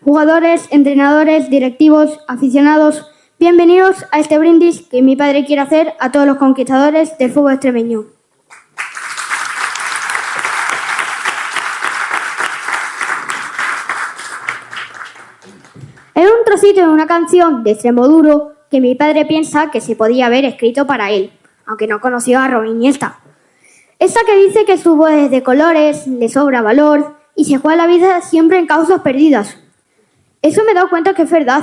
Jugadores, entrenadores, directivos, aficionados, bienvenidos a este brindis que mi padre quiere hacer a todos los conquistadores del fútbol extremeño. Es un trocito de una canción de Extremoduro que mi padre piensa que se podía haber escrito para él, aunque no conoció a Robin Iniesta. Esa que dice que su voz es de colores, le sobra valor y se juega la vida siempre en causas perdidas. Eso me he dado cuenta que es verdad.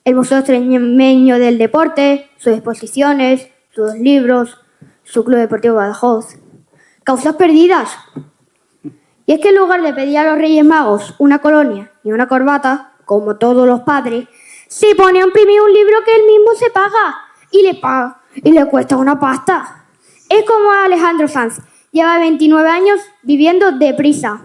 El Museo Extremeño del Deporte, sus exposiciones, sus libros, su Club Deportivo Badajoz. Causas perdidas. Y es que en lugar de pedir a los Reyes Magos una colonia y una corbata, como todos los padres, se pone a imprimir un libro que él mismo se paga y le cuesta una pasta. Es como Alejandro Sanz, lleva 29 años viviendo deprisa.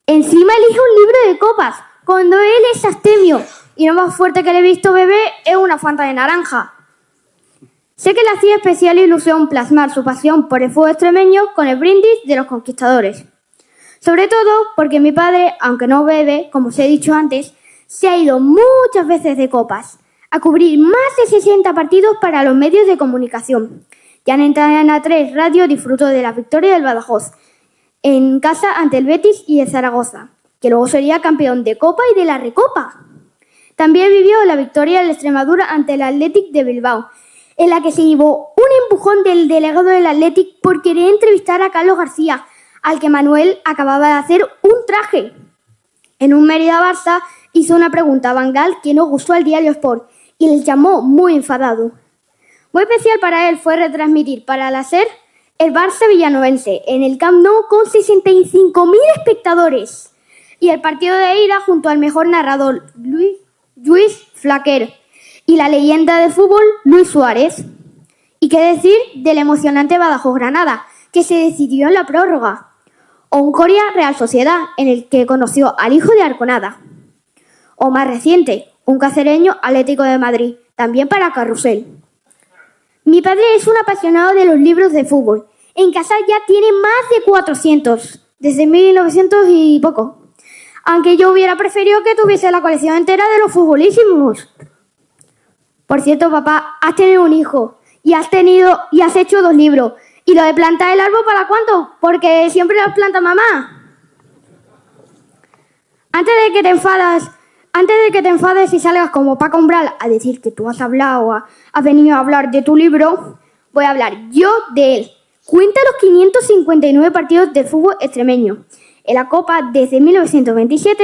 Encima elige un libro de copas, cuando él es astemio y lo más fuerte que le he visto beber es una Fanta de naranja. Sé que le hacía especial ilusión plasmar su pasión por el fútbol extremeño con el brindis de los conquistadores. Sobre todo porque mi padre, aunque no bebe, como os he dicho antes, se ha ido muchas veces de copas a cubrir más de 60 partidos para los medios de comunicación. Ya en Antena 3 Radio disfrutó de la victoria del Badajoz en casa ante el Betis y el Zaragoza, que luego sería campeón de Copa y de la Recopa. También vivió la victoria del Extremadura ante el Athletic de Bilbao, en la que se llevó un empujón del delegado del Athletic por querer entrevistar a Carlos García, al que Manuel acababa de hacer un traje. En un Mérida-Barça hizo una pregunta a Van Gaal que no gustó al diario Sport y les llamó muy enfadado. Muy especial para él fue retransmitir para la SER el Barça villanovense en el Camp Nou con 65.000 espectadores y el partido de ida junto al mejor narrador Lluís Flaquer y la leyenda del fútbol Luis Suárez. Y qué decir del emocionante Badajoz-Granada, que se decidió en la prórroga, o un Coria Real Sociedad, en el que conoció al hijo de Arconada, o más reciente, un cacereño Atlético de Madrid, también para Carrusel. Mi padre es un apasionado de los libros de fútbol. En casa ya tiene más de 400, desde 1900 y poco. Aunque yo hubiera preferido que tuviese la colección entera de los futbolísimos. Por cierto, papá, has tenido un hijo y has hecho 2 libros. ¿Y lo de plantar el árbol para cuánto? Porque siempre lo planta mamá. Antes de que te enfades y salgas como Paco Umbral a decir que tú has venido a hablar de tu libro, voy a hablar yo de él. Cuenta los 559 partidos de fútbol extremeño en la Copa desde 1927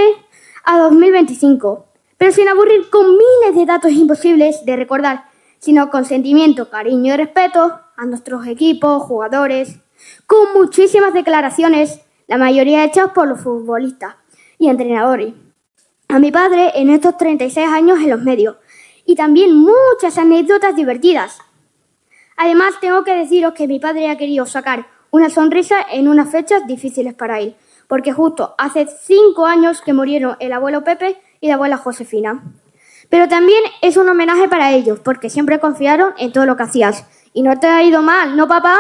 a 2025, pero sin aburrir con miles de datos imposibles de recordar, sino con sentimiento, cariño y respeto a nuestros equipos, jugadores, con muchísimas declaraciones, la mayoría hechas por los futbolistas y entrenadores. A mi padre en estos 36 años en los medios y también muchas anécdotas divertidas. Además, tengo que deciros que mi padre ha querido sacar una sonrisa en unas fechas difíciles para él, porque justo hace 5 años que murieron el abuelo Pepe y la abuela Josefina. Pero también es un homenaje para ellos, porque siempre confiaron en todo lo que hacías. Y no te ha ido mal, ¿no, papá?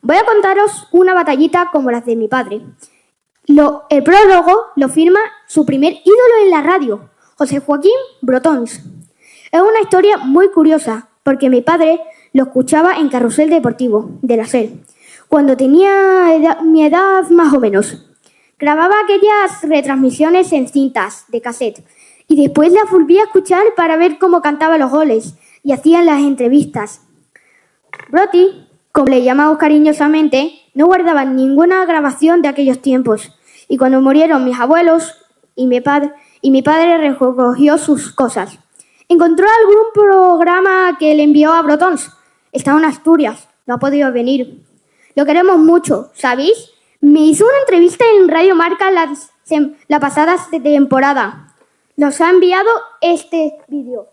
Voy a contaros una batallita como las de mi padre. El prólogo lo firma su primer ídolo en la radio, José Joaquín Brotons. Es una historia muy curiosa, porque mi padre lo escuchaba en Carrusel Deportivo de la SER, cuando tenía mi edad más o menos. Grababa aquellas retransmisiones en cintas de cassette y después las volvía a escuchar para ver cómo cantaba los goles y hacían las entrevistas. Broti, como le llamamos cariñosamente, no guardaba ninguna grabación de aquellos tiempos. Y cuando murieron mis abuelos y mi padre recogió sus cosas. Encontró algún programa que le envió a Brotons. Está en Asturias, no ha podido venir. Lo queremos mucho, ¿sabéis? Me hizo una entrevista en Radio Marca la pasada temporada. Nos ha enviado este vídeo.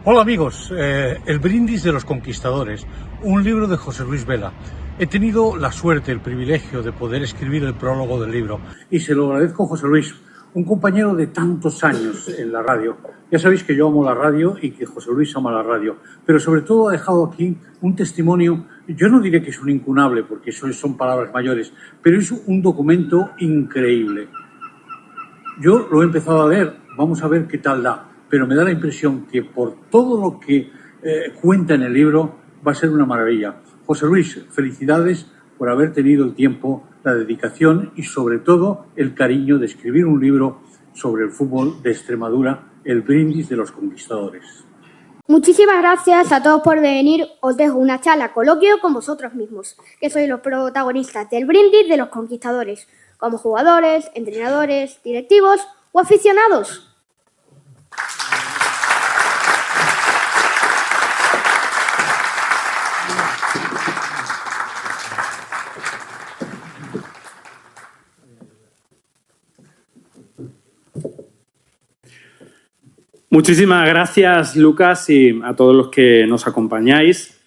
Hola amigos, El brindis de los conquistadores, un libro de José Luis Vela. He tenido la suerte, el privilegio de poder escribir el prólogo del libro y se lo agradezco a José Luis, un compañero de tantos años en la radio. Ya sabéis que yo amo la radio y que José Luis ama la radio, pero sobre todo ha dejado aquí un testimonio, yo no diré que es un incunable porque eso son palabras mayores, pero es un documento increíble. Yo lo he empezado a leer, vamos a ver qué tal da, pero me da la impresión que por todo lo que cuenta en el libro va a ser una maravilla. José Luis, felicidades por haber tenido el tiempo, la dedicación y sobre todo el cariño de escribir un libro sobre el fútbol de Extremadura, El brindis de los conquistadores. Muchísimas gracias a todos por venir. Os dejo una charla coloquio con vosotros mismos, que sois los protagonistas del brindis de los conquistadores, como jugadores, entrenadores, directivos o aficionados. Muchísimas gracias, Lucas, y a todos los que nos acompañáis.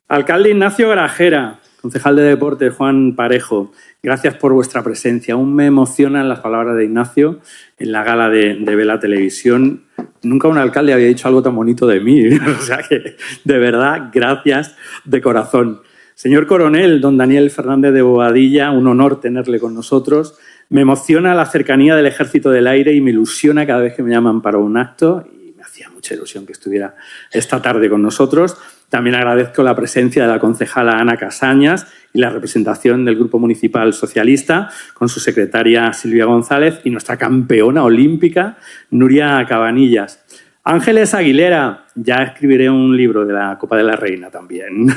Alcalde Ignacio Grajera, concejal de Deportes Juan Parejo, gracias por vuestra presencia. Aún me emocionan las palabras de Ignacio en la gala de Vela Televisión. Nunca un alcalde había dicho algo tan bonito de mí. O sea que, de verdad, gracias de corazón. Señor coronel, don Daniel Fernández de Bobadilla, un honor tenerle con nosotros. Me emociona la cercanía del Ejército del Aire y me ilusiona cada vez que me llaman para un acto y me hacía mucha ilusión que estuviera esta tarde con nosotros. También agradezco la presencia de la concejala Ana Casañas y la representación del Grupo Municipal Socialista con su secretaria Silvia González y nuestra campeona olímpica Nuria Cabanillas. Ángeles Aguilera, ya escribiré un libro de la Copa de la Reina también.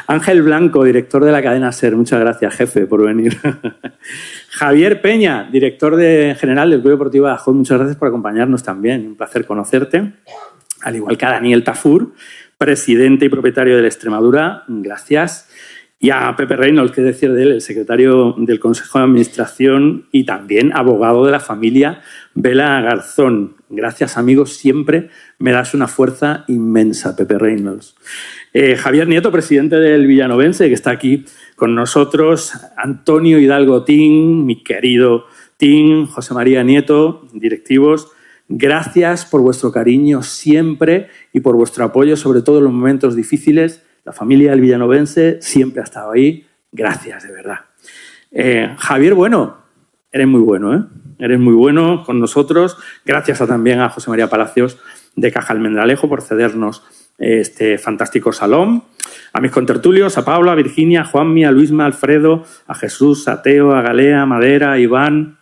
Ángel Blanco, director de la cadena SER, muchas gracias, jefe, por venir. Javier Peña, director general del Club Deportivo Badajoz, muchas gracias por acompañarnos también, un placer conocerte. Al igual que a Daniel Tafur, presidente y propietario de la Extremadura, gracias. Y a Pepe Reynolds, qué decir de él, el secretario del Consejo de Administración y también abogado de la familia Vela Garzón. Gracias, amigos, siempre me das una fuerza inmensa, Pepe Reynolds. Javier Nieto, presidente del Villanovense, que está aquí con nosotros. Antonio Hidalgo Tin, mi querido Tin, José María Nieto, directivos. Gracias por vuestro cariño siempre y por vuestro apoyo, sobre todo en los momentos difíciles. La familia del Villanovense siempre ha estado ahí. Gracias, de verdad. Javier, bueno, eres muy bueno, ¿eh? Eres muy bueno con nosotros. Gracias también a José María Palacios de Caja Almendralejo por cedernos este fantástico salón. A mis contertulios, a Paula, a Virginia, a Juanmi, a Luisma, a Alfredo, a Jesús, a Teo, a Galea, a Madera, a Iván.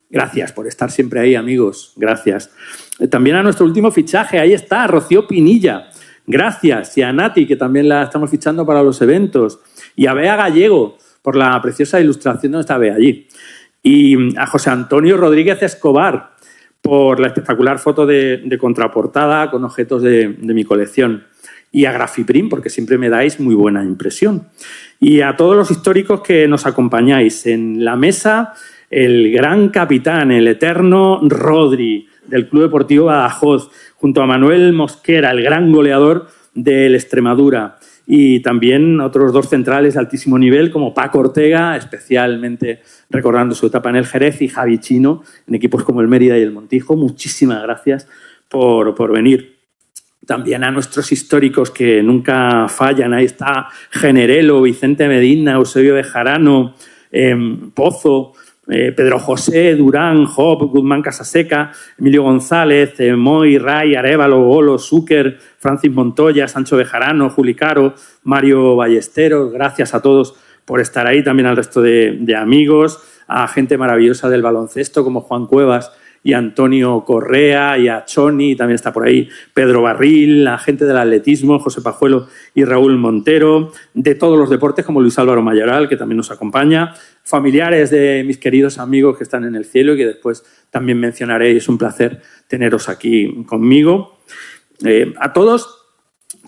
Gracias por estar siempre ahí, amigos. Gracias. También a nuestro último fichaje, ahí está, Rocío Pinilla. Gracias. Y a Nati, que también la estamos fichando para los eventos. Y a Bea Gallego, por la preciosa ilustración donde está Bea allí. Y a José Antonio Rodríguez Escobar, por la espectacular foto de contraportada con objetos de mi colección. Y a Grafiprim, porque siempre me dais muy buena impresión. Y a todos los históricos que nos acompañáis. En la mesa, el gran capitán, el eterno Rodri, del Club Deportivo Badajoz, junto a Manuel Mosquera, el gran goleador del Extremadura. Y también otros dos centrales de altísimo nivel, como Paco Ortega, especialmente recordando su etapa en el Jerez, y Javi Chino, en equipos como el Mérida y el Montijo. Muchísimas gracias por venir. También a nuestros históricos que nunca fallan. Ahí está Generelo, Vicente Medina, Eusebio Bejarano, Pozo, Pedro José, Durán, Job, Guzmán Casaseca, Emilio González, Moy, Ray, Arévalo, Golo, Zúquer, Francis Montoya, Sancho Bejarano, Juli Caro, Mario Ballesteros. Gracias a todos por estar ahí, también al resto de amigos, a gente maravillosa del baloncesto como Juan Cuevas y Antonio Correa, y a Choni, también está por ahí Pedro Barril, la gente del atletismo, José Pajuelo y Raúl Montero, de todos los deportes como Luis Álvaro Mayoral, que también nos acompaña, familiares de mis queridos amigos que están en el cielo y que después también mencionaré, y es un placer teneros aquí conmigo. A todos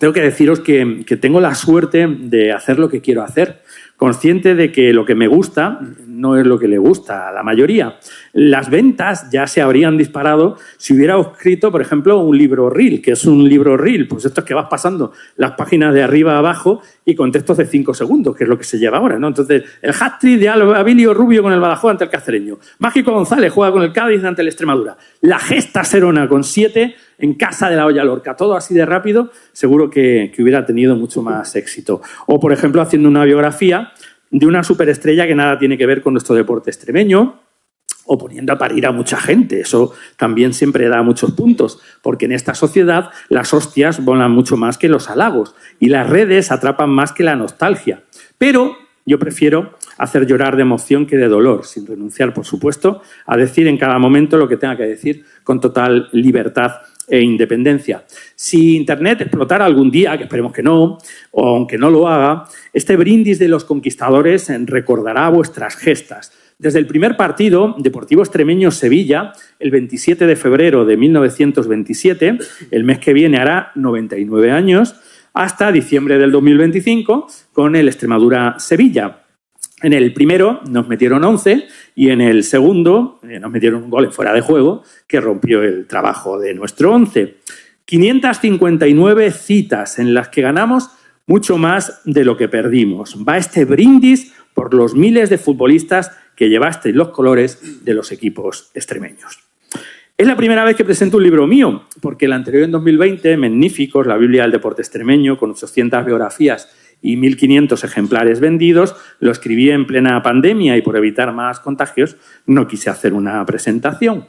tengo que deciros que tengo la suerte de hacer lo que quiero hacer, consciente de que lo que me gusta no es lo que le gusta a la mayoría. Las ventas ya se habrían disparado si hubiera escrito, por ejemplo, un libro reel. ¿Qué es un libro reel? Pues esto es que vas pasando las páginas de arriba a abajo y con textos de 5 segundos, que es lo que se lleva ahora, ¿no? Entonces, el hat-trick de Abilio Rubio con el Badajoz ante el Cacereño. Mágico González juega con el Cádiz ante el Extremadura. La Gesta Serona con 7 en casa de la Olla Lorca. Todo así de rápido, seguro que hubiera tenido mucho más éxito. O, por ejemplo, haciendo una biografía de una superestrella que nada tiene que ver con nuestro deporte extremeño, o poniendo a parir a mucha gente. Eso también siempre da muchos puntos, porque en esta sociedad las hostias volan mucho más que los halagos y las redes atrapan más que la nostalgia. Pero yo prefiero hacer llorar de emoción que de dolor, sin renunciar, por supuesto, a decir en cada momento lo que tenga que decir con total libertad e independencia. Si Internet explotara algún día, que esperemos que no, o aunque no lo haga, este brindis de los conquistadores recordará vuestras gestas. Desde el primer partido, Deportivo Extremeño-Sevilla, el 27 de febrero de 1927, el mes que viene hará 99 años, hasta diciembre del 2025, con el Extremadura-Sevilla. En el primero nos metieron 11 y en el segundo nos metieron un gol en fuera de juego que rompió el trabajo de nuestro 11. 559 citas en las que ganamos mucho más de lo que perdimos. Va este brindis por los miles de futbolistas que llevasteis los colores de los equipos extremeños. Es la primera vez que presento un libro mío, porque el anterior en 2020, Magníficos, la Biblia del deporte extremeño, con 800 biografías y 1.500 ejemplares vendidos, lo escribí en plena pandemia y por evitar más contagios no quise hacer una presentación.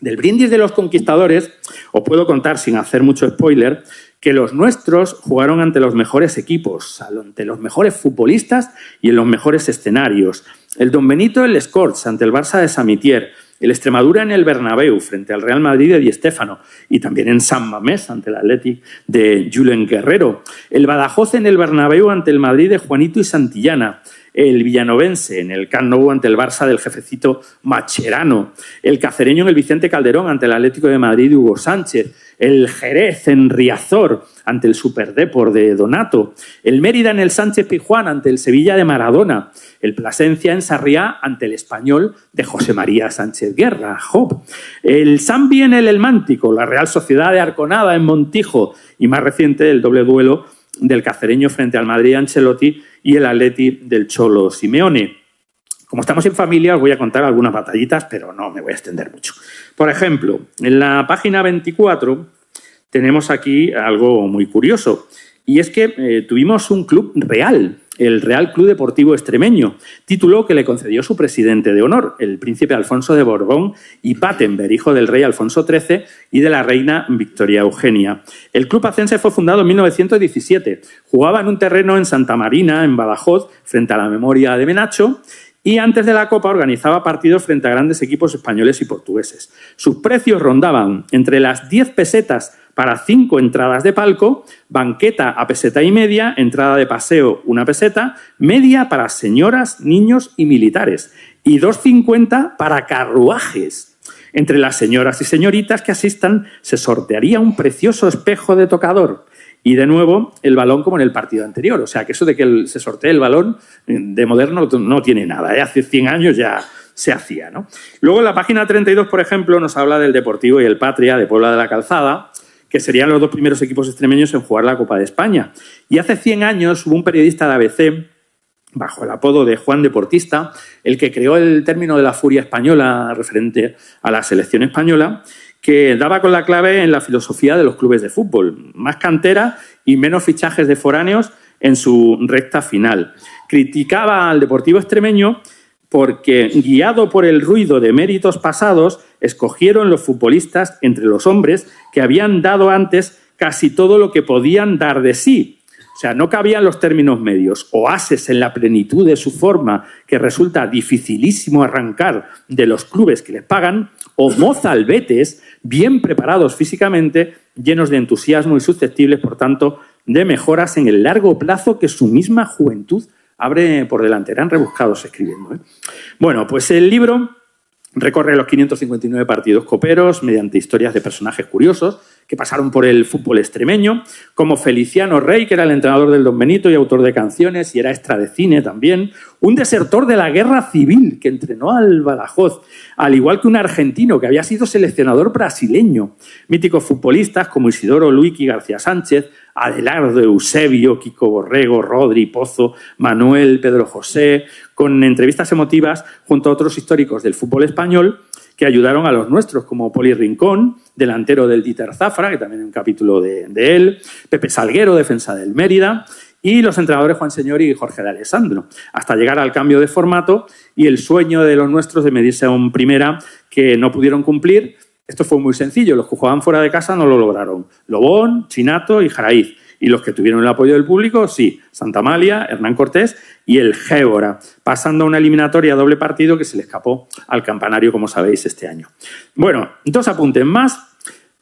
Del brindis de los conquistadores os puedo contar, sin hacer mucho spoiler, que los nuestros jugaron ante los mejores equipos, ante los mejores futbolistas y en los mejores escenarios. El Don Benito en Les Corts ante el Barça de Samitier, el Extremadura en el Bernabéu frente al Real Madrid de Di Stéfano y también en San Mamés ante el Athletic de Julen Guerrero, el Badajoz en el Bernabéu ante el Madrid de Juanito y Santillana, el villanovense en el Camp Nou ante el Barça del jefecito Macherano, el cacereño en el Vicente Calderón ante el Atlético de Madrid de Hugo Sánchez, el Jerez en Riazor ante el Superdepor de Donato, el Mérida en el Sánchez Pizjuán ante el Sevilla de Maradona, el Plasencia en Sarriá ante el Español de José María Sánchez Guerra, Job, el Sambi en el Elmántico, la Real Sociedad de Arconada en Montijo y más reciente el doble duelo del cacereño frente al Madrid Ancelotti y el Atleti del Cholo Simeone. Como estamos en familia, os voy a contar algunas batallitas, pero no me voy a extender mucho. Por ejemplo, en la página 24 tenemos aquí algo muy curioso, y es que tuvimos un club real, el Real Club Deportivo Extremeño, título que le concedió su presidente de honor, el príncipe Alfonso de Borbón y Battenberg, hijo del rey Alfonso XIII y de la reina Victoria Eugenia. El club pacense fue fundado en 1917, jugaba en un terreno en Santa Marina, en Badajoz, frente a la memoria de Menacho, y antes de la Copa organizaba partidos frente a grandes equipos españoles y portugueses. Sus precios rondaban entre las 10 pesetas para 5 entradas de palco, banqueta a peseta y media, entrada de paseo 1 peseta, media para señoras, niños y militares, y 2,50 para carruajes. Entre las señoras y señoritas que asistan se sortearía un precioso espejo de tocador. Y de nuevo, el balón como en el partido anterior. O sea, que eso de que se sortee el balón de moderno no tiene nada. Hace 100 años ya se hacía, ¿no? Luego, en la página 32, por ejemplo, nos habla del Deportivo y el Patria de Puebla de la Calzada, que serían los dos primeros equipos extremeños en jugar la Copa de España. Y hace 100 años hubo un periodista de ABC, bajo el apodo de Juan Deportista, el que creó el término de la furia española referente a la selección española, que daba con la clave en la filosofía de los clubes de fútbol. Más cantera y menos fichajes de foráneos en su recta final. Criticaba al Deportivo Extremeño porque, guiado por el ruido de méritos pasados, escogieron los futbolistas entre los hombres que habían dado antes casi todo lo que podían dar de sí. O sea, no cabían los términos medios, o ases en la plenitud de su forma, que resulta dificilísimo arrancar de los clubes que les pagan, o mozalbetes bien preparados físicamente, llenos de entusiasmo y susceptibles, por tanto, de mejoras en el largo plazo que su misma juventud abre por delante. Eran rebuscados escribiendo, ¿eh? Bueno, pues el libro recorre los 559 partidos coperos mediante historias de personajes curiosos que pasaron por el fútbol extremeño, como Feliciano Rey, que era el entrenador del Don Benito y autor de canciones y era extra de cine también, un desertor de la guerra civil que entrenó al Badajoz, al igual que un argentino que había sido seleccionador brasileño, míticos futbolistas como Isidoro Luiki García Sánchez, Adelardo Eusebio, Kiko Borrego, Rodri Pozo, Manuel, Pedro José, con entrevistas emotivas junto a otros históricos del fútbol español que ayudaron a los nuestros, como Poli Rincón, delantero del Dieter Zafra, que también hay un capítulo de él, Pepe Salguero, defensa del Mérida, y los entrenadores Juan Señor y Jorge de Alessandro, hasta llegar al cambio de formato y el sueño de los nuestros de medirse a un primera que no pudieron cumplir. Esto fue muy sencillo, los que jugaban fuera de casa no lo lograron. Lobón, Chinato y Jaraíz. Y los que tuvieron el apoyo del público, sí, Santa Amalia, Hernán Cortés y el Gébora, pasando a una eliminatoria a doble partido que se le escapó al campanario, como sabéis, este año. Bueno, 2 apuntes más.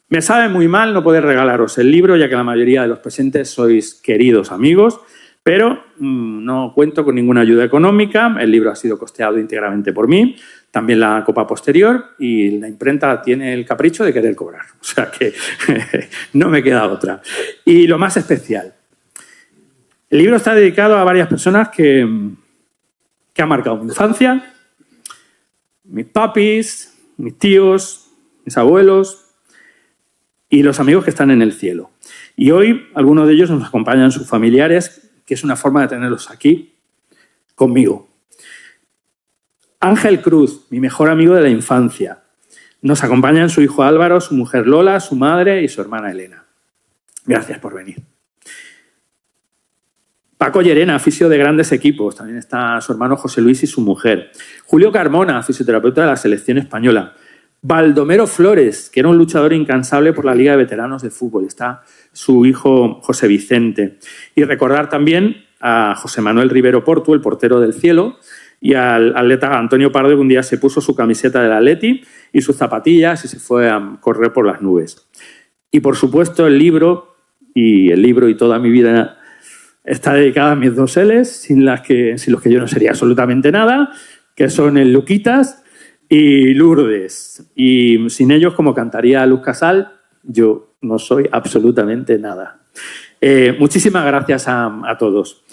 Me sabe muy mal no poder regalaros el libro, ya que la mayoría de los presentes sois queridos amigos, pero no cuento con ninguna ayuda económica. El libro ha sido costeado íntegramente por mí, también la copa posterior, y la imprenta tiene el capricho de querer cobrar. O sea que no me queda otra. Y lo más especial, el libro está dedicado a varias personas que han marcado mi infancia, mis papis, mis tíos, mis abuelos y los amigos que están en el cielo. Y hoy algunos de ellos nos acompañan sus familiares, que es una forma de tenerlos aquí conmigo. Ángel Cruz, mi mejor amigo de la infancia. Nos acompañan su hijo Álvaro, su mujer Lola, su madre y su hermana Elena. Gracias por venir. Paco Llerena, fisio de grandes equipos. También está su hermano José Luis y su mujer. Julio Carmona, fisioterapeuta de la selección española. Baldomero Flores, que era un luchador incansable por la Liga de Veteranos de Fútbol. Está su hijo José Vicente. Y recordar también a José Manuel Rivero Portu, el portero del cielo, y al atleta Antonio Pardo, que un día se puso su camiseta del Atleti y sus zapatillas y se fue a correr por las nubes. Y, por supuesto, el libro y toda mi vida está dedicada a mis 2 L's, sin los que yo no sería absolutamente nada, que son el Luquitas y Lourdes. Y sin ellos, como cantaría Luz Casal, yo no soy absolutamente nada. Muchísimas gracias a todos.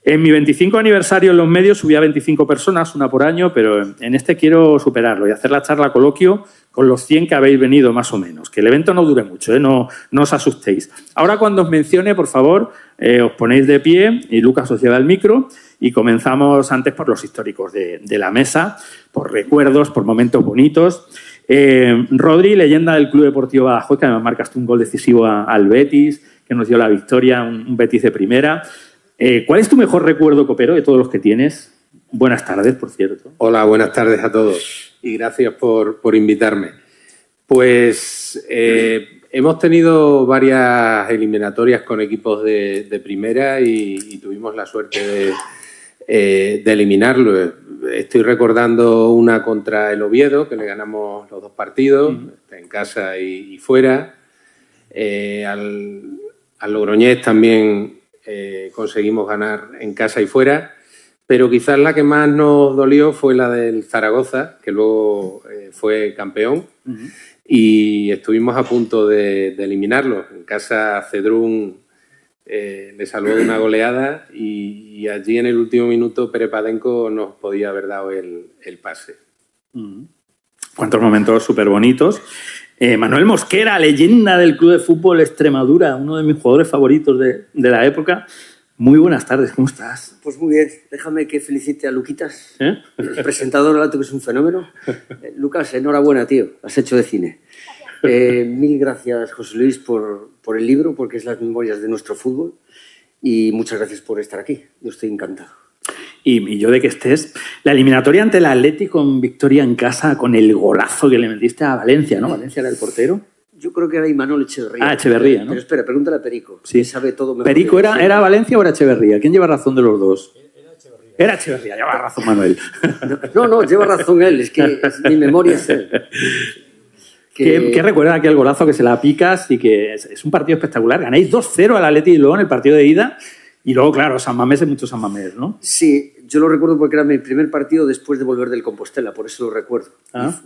En mi 25 aniversario en los medios subí a 25 personas, una por año, pero en este quiero superarlo y hacer la charla coloquio con los 100 que habéis venido más o menos. Que el evento no dure mucho, no os asustéis. Ahora cuando os mencione, por favor, os ponéis de pie y Lucas os lleva el micro y comenzamos antes por los históricos de la mesa, por recuerdos, por momentos bonitos. Rodri, leyenda del Club Deportivo Badajoz, que además marcaste un gol decisivo al Betis, que nos dio la victoria, un Betis de primera. ¿Cuál es tu mejor recuerdo, copero, de todos los que tienes? Buenas tardes, por cierto. Hola, buenas tardes a todos y gracias por invitarme. Pues hemos tenido varias eliminatorias con equipos de primera y tuvimos la suerte de eliminarlo. Estoy recordando una contra el Oviedo, que le ganamos los 2 partidos, en casa y fuera. Al Logroñés también conseguimos ganar en casa y fuera, pero quizás la que más nos dolió fue la del Zaragoza, que luego fue campeón, y estuvimos a punto de eliminarlo. En casa Cedrún le salvó de una goleada y allí en el último minuto Perepadenko nos podía haber dado el pase. Cuántos momentos súper bonitos. Manuel Mosquera, leyenda del Club de Fútbol Extremadura, uno de mis jugadores favoritos de la época. Muy buenas tardes, ¿cómo estás? Pues muy bien, déjame que felicite a Luquitas, el presentador alto, que es un fenómeno. Lucas, enhorabuena, tío, has hecho de cine. Mil gracias, José Luis, por el libro, porque es las memorias de nuestro fútbol, y muchas gracias por estar aquí, yo estoy encantado. Y yo de que estés. La eliminatoria ante el Atlético con victoria en casa, con el golazo que le metiste a Valencia, ¿no? Valencia era el portero. Yo creo que era Imanol Echeverría. Ah, Echeverría, ¿no? Pero espera, pregúntale a Perico, sí. que sabe todo mejor. ¿Perico era Valencia o era Echeverría? ¿Quién lleva razón de los dos? Era Echeverría, lleva razón Manuel. No, lleva razón él, es que mi memoria es él. ¿Qué recuerda aquel golazo que se la picas y que es un partido espectacular? Ganáis 2-0 al Atleti y luego en el partido de ida. Y luego, claro, San Mamés es mucho San Mamés, ¿no? Sí, yo lo recuerdo porque era mi primer partido después de volver del Compostela, por eso lo recuerdo.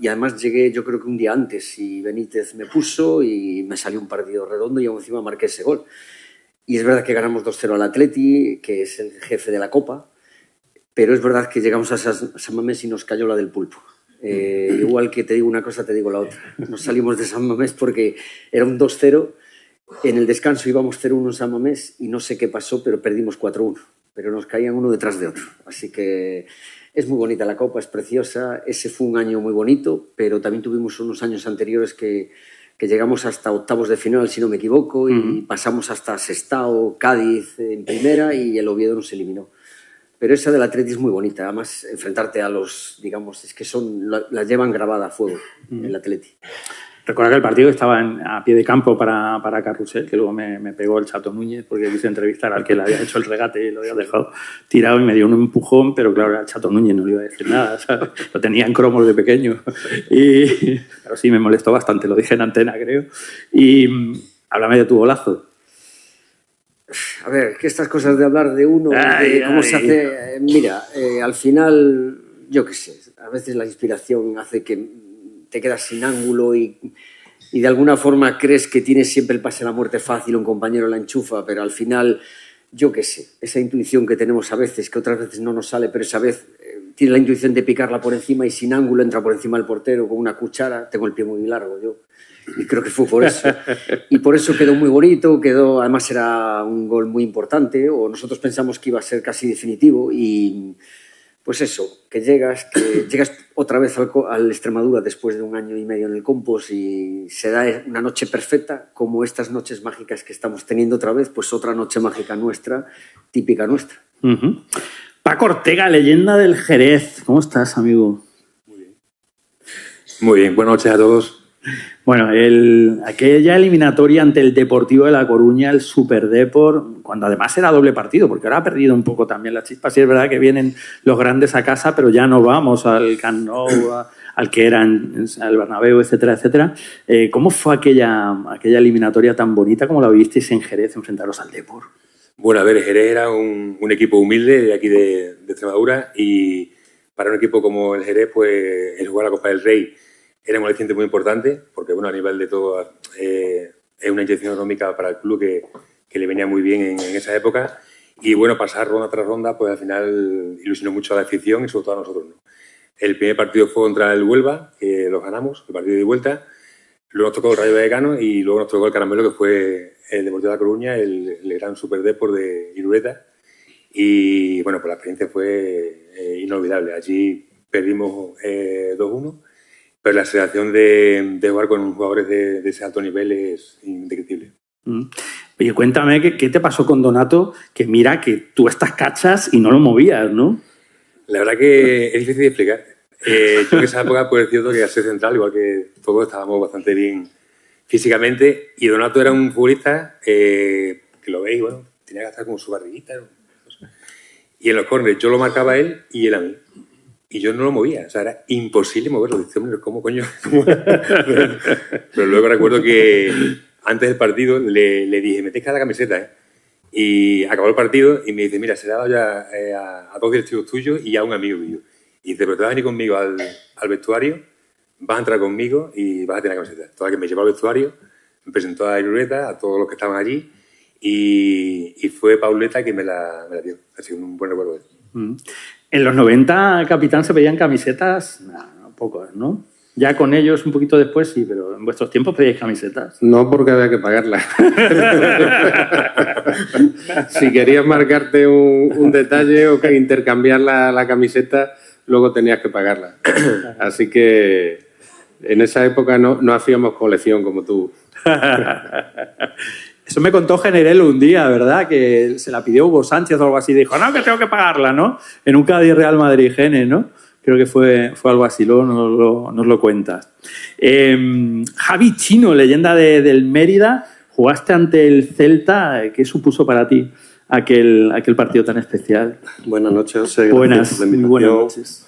Y además llegué, yo creo que un día antes, y Benítez me puso y me salió un partido redondo y aún encima marqué ese gol. Y es verdad que ganamos 2-0 al Atleti, que es el jefe de la Copa, pero es verdad que llegamos a San Mamés y nos cayó la del pulpo. Igual que te digo una cosa, te digo la otra. Nos salimos de San Mamés porque era un 2-0. En el descanso íbamos 0-1 en San Mamés y no sé qué pasó, pero perdimos 4-1. Pero nos caían uno detrás de otro. Así que es muy bonita la Copa, es preciosa. Ese fue un año muy bonito, pero también tuvimos unos años anteriores que que llegamos hasta octavos de final, si no me equivoco, y pasamos hasta Sestao, Cádiz en primera y el Oviedo nos eliminó. Pero esa del Atleti es muy bonita, además enfrentarte a los, digamos, es que las llevan grabada a fuego, el Atleti. Recuerda que el partido estaba a pie de campo para Carrusel, que luego me pegó el Chato Núñez porque quise entrevistar al que le había hecho el regate y lo había dejado tirado y me dio un empujón, pero claro, al Chato Núñez no le iba a decir nada, ¿sabes? Lo tenía en cromos de pequeño. Pero sí, me molestó bastante, lo dije en antena, creo. Y háblame de tu golazo. A ver, que estas cosas de hablar de uno, de cómo se hace... Mira, al final, yo qué sé, a veces la inspiración hace que te quedas sin ángulo y de alguna forma crees que tienes siempre el pase a la muerte fácil, un compañero la enchufa, pero al final, yo qué sé, esa intuición que tenemos a veces, que otras veces no nos sale, pero esa vez tiene la intuición de picarla por encima y sin ángulo entra por encima del portero con una cuchara. Tengo el pie muy largo yo y creo que fue por eso. Y por eso quedó muy bonito, además era un gol muy importante, o nosotros pensamos que iba a ser casi definitivo y... Pues eso, que llegas otra vez al Extremadura después de 1 año y medio en el Compos y se da una noche perfecta, como estas noches mágicas que estamos teniendo otra vez, pues otra noche mágica nuestra, típica nuestra. Paco Ortega, leyenda del Jerez. ¿Cómo estás, amigo? Muy bien, buenas noches a todos. Bueno, aquella eliminatoria ante el Deportivo de La Coruña, el Superdepor, cuando además era doble partido, porque ahora ha perdido un poco también la chispa. Sí es verdad que vienen los grandes a casa, pero ya no vamos al Camp Nou, al que eran al Bernabéu, etcétera, etcétera. ¿Cómo fue aquella eliminatoria tan bonita como la vivisteis en Jerez, enfrentaros al Depor? Bueno, a ver, Jerez era un equipo humilde de aquí de Extremadura y para un equipo como el Jerez, pues el jugar la Copa del Rey era un aliciente muy importante, porque bueno, a nivel de todo es una inyección económica para el club que le venía muy bien en esa época. Y bueno, pasar ronda tras ronda, pues al final ilusionó mucho a la afición y sobre todo a nosotros, ¿no? El primer partido fue contra el Huelva, que lo ganamos, el partido de vuelta. Luego nos tocó el Rayo Vallecano y luego nos tocó el Caramelo, que fue el Deportivo de La Coruña, el gran Superdepor de Irureta. Y bueno, pues la experiencia fue inolvidable. Allí perdimos 2-1. Pero la sensación de jugar con jugadores de ese alto nivel es indescriptible. Oye, cuéntame, ¿qué te pasó con Donato? Que mira que tú estás cachas y no lo movías, ¿no? La verdad que es difícil de explicar. Yo en esa época, pues es cierto que al ser central, igual que todos, estábamos bastante bien físicamente. Y Donato era un futbolista que lo veis, bueno, tenía que estar como su barriguita, ¿no? Y en los córneres yo lo marcaba a él y él a mí. Y yo no lo movía, o sea, era imposible moverlo. Dice, hombre, ¿cómo coño? Pero luego recuerdo que antes del partido le dije, me tienes que dar la camiseta, ¿eh? Y acabó el partido y me dice, mira, se le ha dado ya a 2 directivos tuyos y a un amigo mío. Y dice, pero te vas a venir conmigo al vestuario, vas a entrar conmigo y vas a tener la camiseta. Toda que me llevó al vestuario, me presentó a Irureta, a todos los que estaban allí y fue Pauleta que me la dio. Ha sido un buen recuerdo de él. En los 90, capitán, se pedían camisetas, pocos, ¿no? Ya con ellos un poquito después sí, pero en vuestros tiempos pedíais camisetas. No, porque había que pagarlas. Si querías marcarte un detalle o que intercambiar la camiseta, luego tenías que pagarla. Así que en esa época no hacíamos colección como tú. Eso me contó Generelo un día, ¿verdad? Que se la pidió Hugo Sánchez o algo así. Dijo, no, que tengo que pagarla, ¿no? En un Cádiz Real Madrid Gene, ¿no? Creo que fue algo así, luego nos lo cuentas. Javi Chino, leyenda del Mérida. Jugaste ante el Celta. ¿Qué supuso para ti aquel partido tan especial? Buenas noches, José. Buenas noches.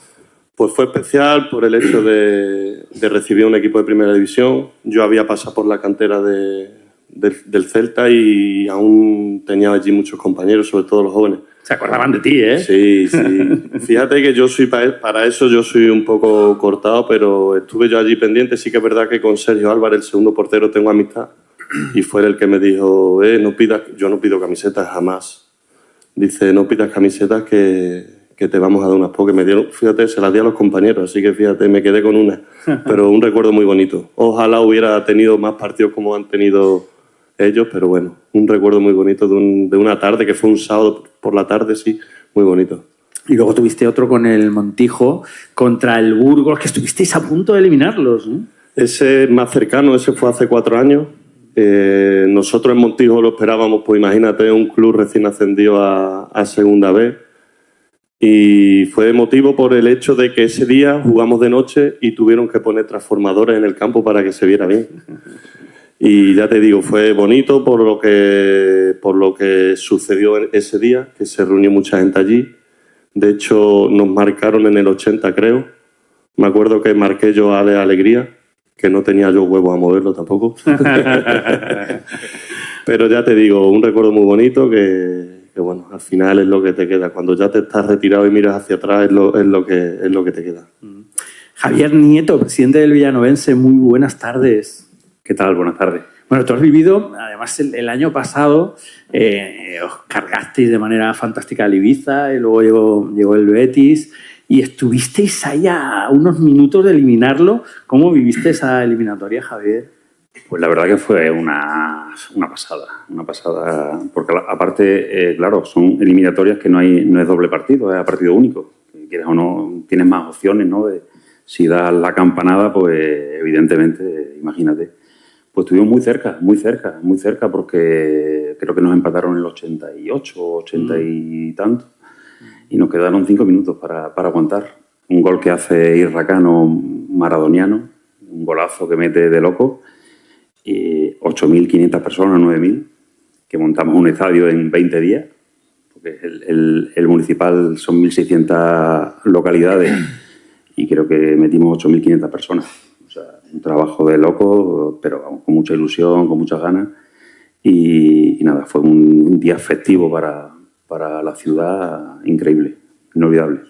Pues fue especial por el hecho de recibir un equipo de primera división. Yo había pasado por la cantera del Celta y aún tenía allí muchos compañeros, sobre todo los jóvenes. Se acordaban de ti, ¿eh? Sí. Fíjate que yo soy para eso yo soy un poco cortado, pero estuve yo allí pendiente. Sí que es verdad que con Sergio Álvarez, el segundo portero, tengo amistad y fue el que me dijo, yo no pido camisetas jamás. Dice, no pidas camisetas que te vamos a dar unas pocas. Me dieron, fíjate, se las di a los compañeros, así que fíjate, me quedé con una. Pero un recuerdo muy bonito. Ojalá hubiera tenido más partidos como han tenido ellos, pero bueno, un recuerdo muy bonito de una tarde, que fue un sábado por la tarde, sí, muy bonito. Y luego tuviste otro con el Montijo contra el Burgos, que estuvisteis a punto de eliminarlos, ¿no? Ese más cercano, ese fue hace 4 años. Nosotros en Montijo lo esperábamos, pues imagínate, un club recién ascendido a segunda B. Y fue emotivo por el hecho de que ese día jugamos de noche y tuvieron que poner transformadores en el campo para que se viera bien. Y ya te digo, fue bonito por lo que sucedió ese día, que se reunió mucha gente allí. De hecho, nos marcaron en el 80, creo. Me acuerdo que marqué yo a Alegría, que no tenía yo huevos a moverlo tampoco. Pero ya te digo, un recuerdo muy bonito que bueno, al final es lo que te queda. Cuando ya te estás retirado y miras hacia atrás es lo que te queda. Javier Nieto, presidente del Villanovense, muy buenas tardes. ¿Qué tal? Buenas tardes. Bueno, tú has vivido, además el año pasado os cargasteis de manera fantástica al Ibiza y luego llegó el Betis y estuvisteis ahí a unos minutos de eliminarlo. ¿Cómo viviste esa eliminatoria, Javier? Pues la verdad que fue una pasada, porque aparte, claro, son eliminatorias que no es doble partido, es a partido único. Quieres o no, tienes más opciones, ¿no? Si das la campanada, pues evidentemente, imagínate. Pues estuvimos muy cerca, porque creo que nos empataron en el 88, 80 y tanto, y nos quedaron 5 minutos para aguantar. Un gol que hace Irracano maradoniano, un golazo que mete de loco, y 8.500 personas, 9.000, que montamos un estadio en 20 días, porque el municipal son 1.600 localidades y creo que metimos 8.500 personas. O sea, un trabajo de loco, pero vamos, con mucha ilusión, con muchas ganas. Y nada, fue un día festivo para la ciudad increíble, inolvidable.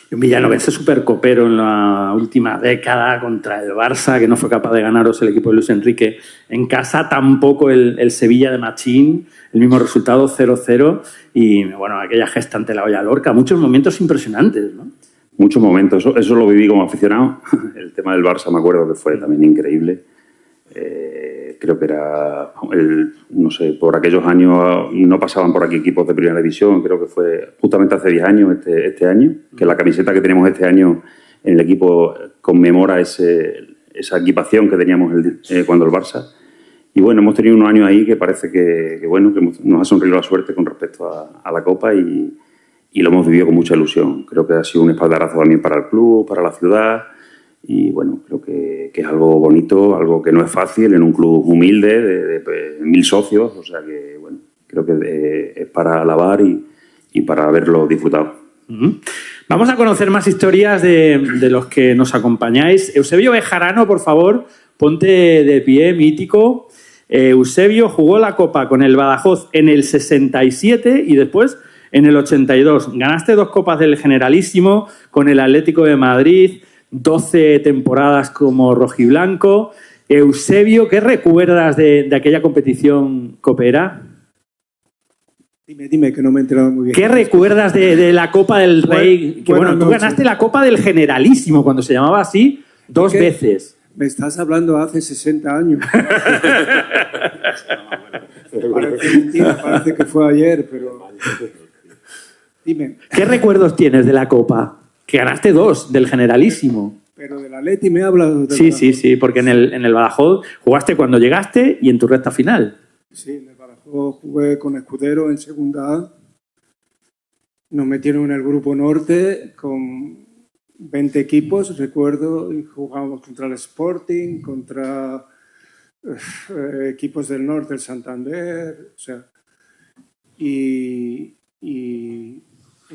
Y un Villanovense súper copero en la última década contra el Barça, que no fue capaz de ganaros el equipo de Luis Enrique en casa, tampoco el Sevilla de Machín, el mismo resultado, 0-0, y bueno, aquella gesta ante la olla Lorca, muchos momentos impresionantes, ¿no? Muchos momentos, eso lo viví como aficionado. El tema del Barça me acuerdo que fue también increíble. Creo que era, no sé, por aquellos años no pasaban por aquí equipos de primera división, creo que fue justamente hace 10 años, este año, que la camiseta que tenemos este año en el equipo conmemora esa equipación que teníamos cuando el Barça. Y bueno, hemos tenido unos años ahí que parece que nos ha sonreído la suerte con respecto a la Copa y lo hemos vivido con mucha ilusión. Creo que ha sido un espaldarazo también para el club, para la ciudad. Y bueno, creo que es algo bonito, algo que no es fácil en un club humilde de 1.000 socios. O sea que, bueno, creo que es para alabar y para haberlo disfrutado. Vamos a conocer más historias de los que nos acompañáis. Eusebio Bejarano, por favor, ponte de pie, mítico. Eusebio jugó la Copa con el Badajoz en el 67 y después en el 82. Ganaste 2 Copas del Generalísimo con el Atlético de Madrid, 12 temporadas como rojiblanco. Eusebio, ¿qué recuerdas de aquella competición copera? Dime, que no me he enterado muy bien. ¿Qué recuerdas de la Copa del Rey? Que bueno, tú ganaste la Copa del Generalísimo, cuando se llamaba así, 2 veces. Me estás hablando hace 60 años. Parece mentira, parece que fue ayer, pero... Dime. ¿Qué recuerdos tienes de la Copa? Que ganaste 2 del Generalísimo. Pero del Atleti me hablas. Sí, porque en el Badajoz jugaste cuando llegaste y en tu recta final. Sí, en el Badajoz jugué con Escudero en segunda A. Nos metieron en el Grupo Norte con 20 equipos, recuerdo, y jugábamos contra el Sporting, contra equipos del norte, el Santander, o sea, y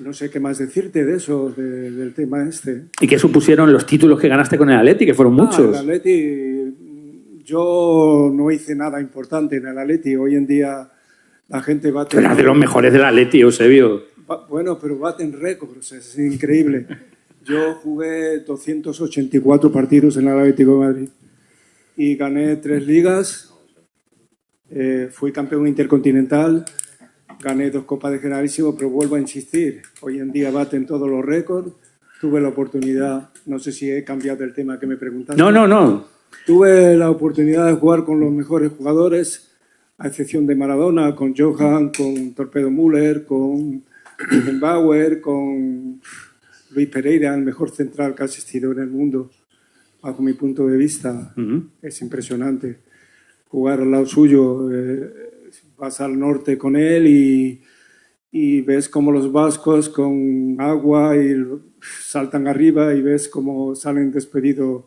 no sé qué más decirte de eso, del tema este. ¿Y qué supusieron los títulos que ganaste con el Atleti, que fueron muchos? El Atleti, yo no hice nada importante en el Atleti. Hoy en día la gente bate... Tú eras de los mejores del Atleti, Eusebio. Bueno, pero baten récords, es increíble. Yo jugué 284 partidos en el Atlético de Madrid y gané 3 ligas, fui campeón intercontinental, gané 2 Copas de Generalísimo, pero vuelvo a insistir, hoy en día baten todos los récords. Tuve la oportunidad, no sé si he cambiado el tema que me preguntaste. No. Tuve la oportunidad de jugar con los mejores jugadores, a excepción de Maradona, con Johan, con Torpedo Müller, con Beckenbauer, con Luis Pereira, el mejor central que ha existido en el mundo. bajo mi punto de vista, es impresionante. Jugar al lado suyo, vas al norte con él y ves como los vascos con agua y saltan arriba y ves cómo salen despedidos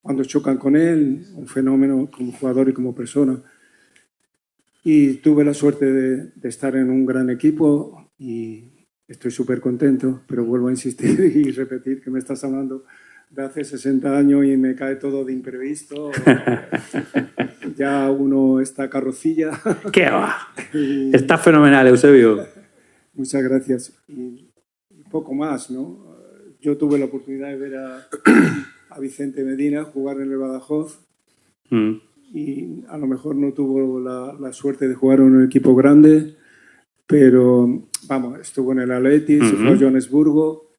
cuando chocan con él, un fenómeno como jugador y como persona. Y tuve la suerte de estar en un gran equipo y estoy súper contento, pero vuelvo a insistir y repetir que me estás hablando de hace 60 años y me cae todo de imprevisto. Ya uno está carrocilla. ¿Qué va? Está fenomenal, Eusebio. Muchas gracias. Y poco más, ¿no? Yo tuve la oportunidad de ver a Vicente Medina jugar en el Badajoz y a lo mejor no tuvo la suerte de jugar en un equipo grande, pero vamos, estuvo en el Atleti, se fue a Johannesburgo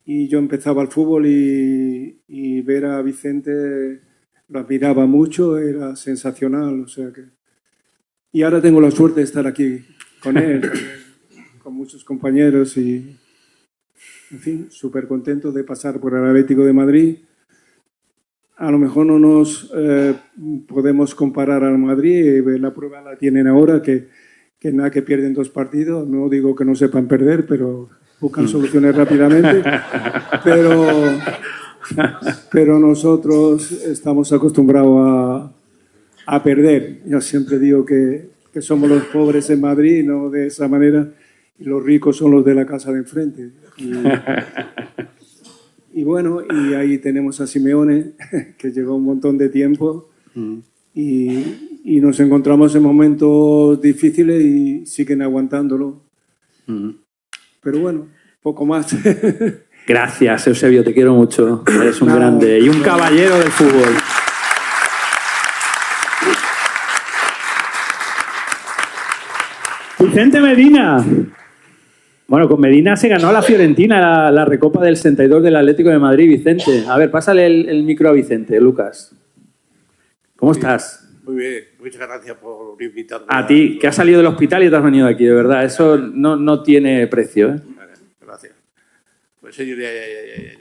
y yo empezaba el fútbol y ver a Vicente lo admiraba mucho, era sensacional, o sea que... Y ahora tengo la suerte de estar aquí con él, con muchos compañeros y, en fin, súper contento de pasar por el Atlético de Madrid. A lo mejor no nos podemos comparar al Madrid, la prueba la tienen ahora, que nada que pierden 2 partidos, no digo que no sepan perder, pero buscan soluciones rápidamente, pero nosotros estamos acostumbrados a perder. Yo siempre digo que somos los pobres en Madrid, no de esa manera, y los ricos son los de la casa de enfrente. Y bueno, y ahí tenemos a Simeone, que lleva un montón de tiempo y nos encontramos en momentos difíciles y siguen aguantándolo. Pero bueno, poco más. Gracias, Eusebio, te quiero mucho. Eres un grande y un caballero del fútbol. Vicente Medina. Bueno, con Medina se ganó a la Fiorentina la Recopa del 62 del Atlético de Madrid, Vicente. A ver, pásale el micro a Vicente, Lucas. ¿Cómo estás? Muy bien, muchas gracias por invitarme. A ti, que has salido del hospital y te has venido aquí, de verdad. Eso no tiene precio, ¿eh? Vale, gracias. Pues sí, le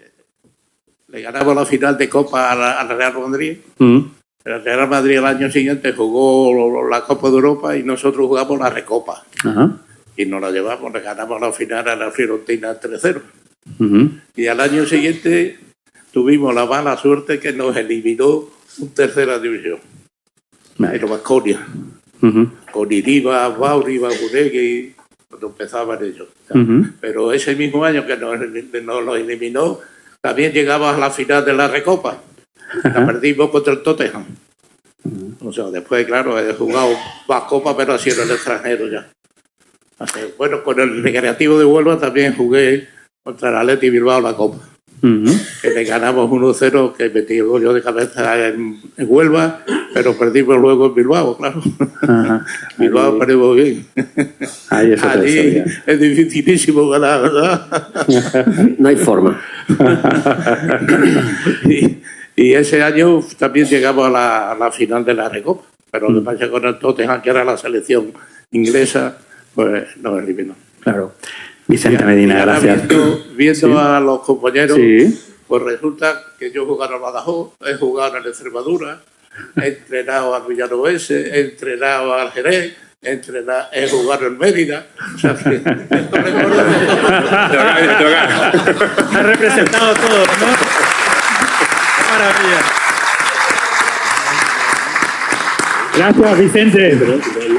ganamos la final de Copa al Real Madrid. El Real Madrid el año siguiente jugó la Copa de Europa y nosotros jugamos la Recopa. Y nos la llevamos, le ganamos la final a la Fiorentina 3-0. Y al año siguiente tuvimos la mala suerte que nos eliminó un tercera división. El Baskonia. Con Iriba, Bauri, Baguregui, cuando empezaban ellos. Pero ese mismo año que nos eliminó, también llegamos a la final de la Recopa. La perdimos contra el Tottenham. O sea, después, claro, he jugado más copas, pero ha sido en el extranjero ya. Bueno, con el Recreativo de Huelva también jugué contra el Athletic Bilbao la Copa. Que le ganamos 1-0, que metí el gol yo de cabeza en Huelva, pero perdimos luego en Bilbao, claro. Bilbao perdimos bien. Allí es dificilísimo ganar, ¿verdad? No hay forma. Y ese año también llegamos a la final de la Recopa, pero lo que pasa con el Tottenham, que era la selección inglesa, pues nos eliminó. Claro. Vicente Medina, gracias. Viendo a los compañeros, pues resulta que yo he jugado en Badajoz, he jugado en Extremadura, he entrenado al Villanovense, he entrenado al Jerez, he jugado en Mérida. O sea, que ha representado todo, ¿no? ¡Qué maravilla! Gracias, Vicente.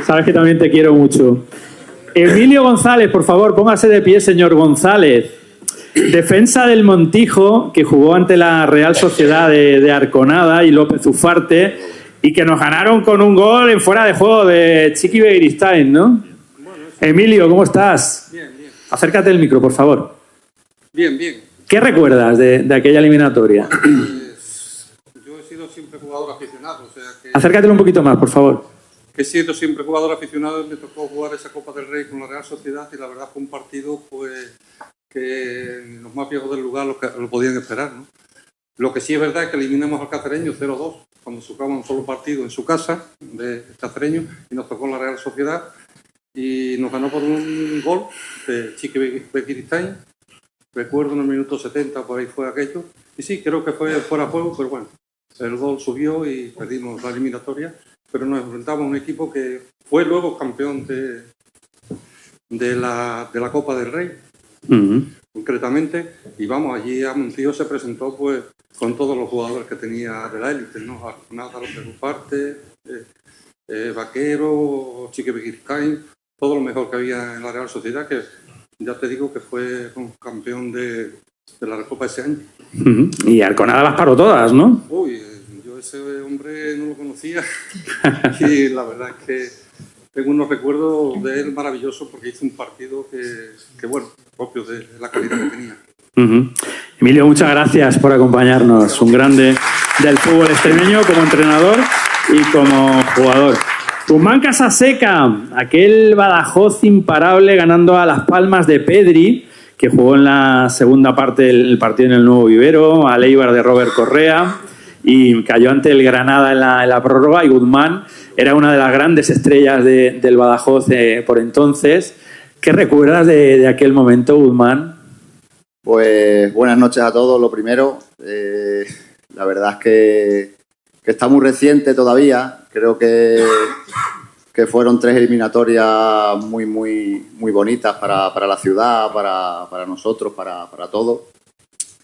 Sabes que también te quiero mucho. Emilio González, por favor, póngase de pie, señor González. Defensa del Montijo, que jugó ante la Real Sociedad de Arconada y López Ufarte, y que nos ganaron con un gol en fuera de juego de Chiqui Begiristain, ¿no? Emilio, ¿cómo estás? Bien, bien. Acércate al micro, por favor. Bien, bien. ¿Qué recuerdas de aquella eliminatoria? Pues, yo he sido siempre jugador aficionado, o sea que... Acércatelo un poquito más, por favor. Que he sido siempre jugador aficionado, me tocó jugar esa Copa del Rey con la Real Sociedad y la verdad fue un partido pues, que los más viejos del lugar lo podían esperar, ¿no? Lo que sí es verdad es que eliminamos al Cacereño 0-2 cuando jugaba un solo partido en su casa de Cacereño y nos tocó la Real Sociedad y nos ganó por un gol de Chiqui Begiristain. Recuerdo en el minuto 70, por ahí fue aquello. Y sí, creo que fue fuera de juego, pero bueno, el gol subió y perdimos la eliminatoria, pero nos enfrentamos a un equipo que fue luego campeón de la Copa del Rey, concretamente, y vamos, allí Amoncillo se presentó pues con todos los jugadores que tenía de la élite, ¿no? Lázaro Peruparte, Vaquero, Chique Beguircain, todo lo mejor que había en la Real Sociedad, que ya te digo que fue campeón de la Recopa ese año. Y Arconada las paró todas, ¿no? Uy, yo ese hombre no lo conocía y la verdad es que tengo unos recuerdos de él maravillosos porque hizo un partido que bueno, propio de la calidad que tenía. Emilio, muchas gracias por acompañarnos. Un grande del fútbol extremeño como entrenador y como jugador. Guzmán Casaseca, aquel Badajoz imparable ganando a Las Palmas de Pedri, que jugó en la segunda parte del partido en el Nuevo Vivero, al Eibar de Robert Correa, y cayó ante el Granada en la prórroga, y Guzmán era una de las grandes estrellas del Badajoz por entonces. ¿Qué recuerdas de aquel momento, Guzmán? Pues buenas noches a todos, lo primero. La verdad es que está muy reciente todavía. Creo que fueron 3 eliminatorias muy bonitas para la ciudad, para nosotros, para todos.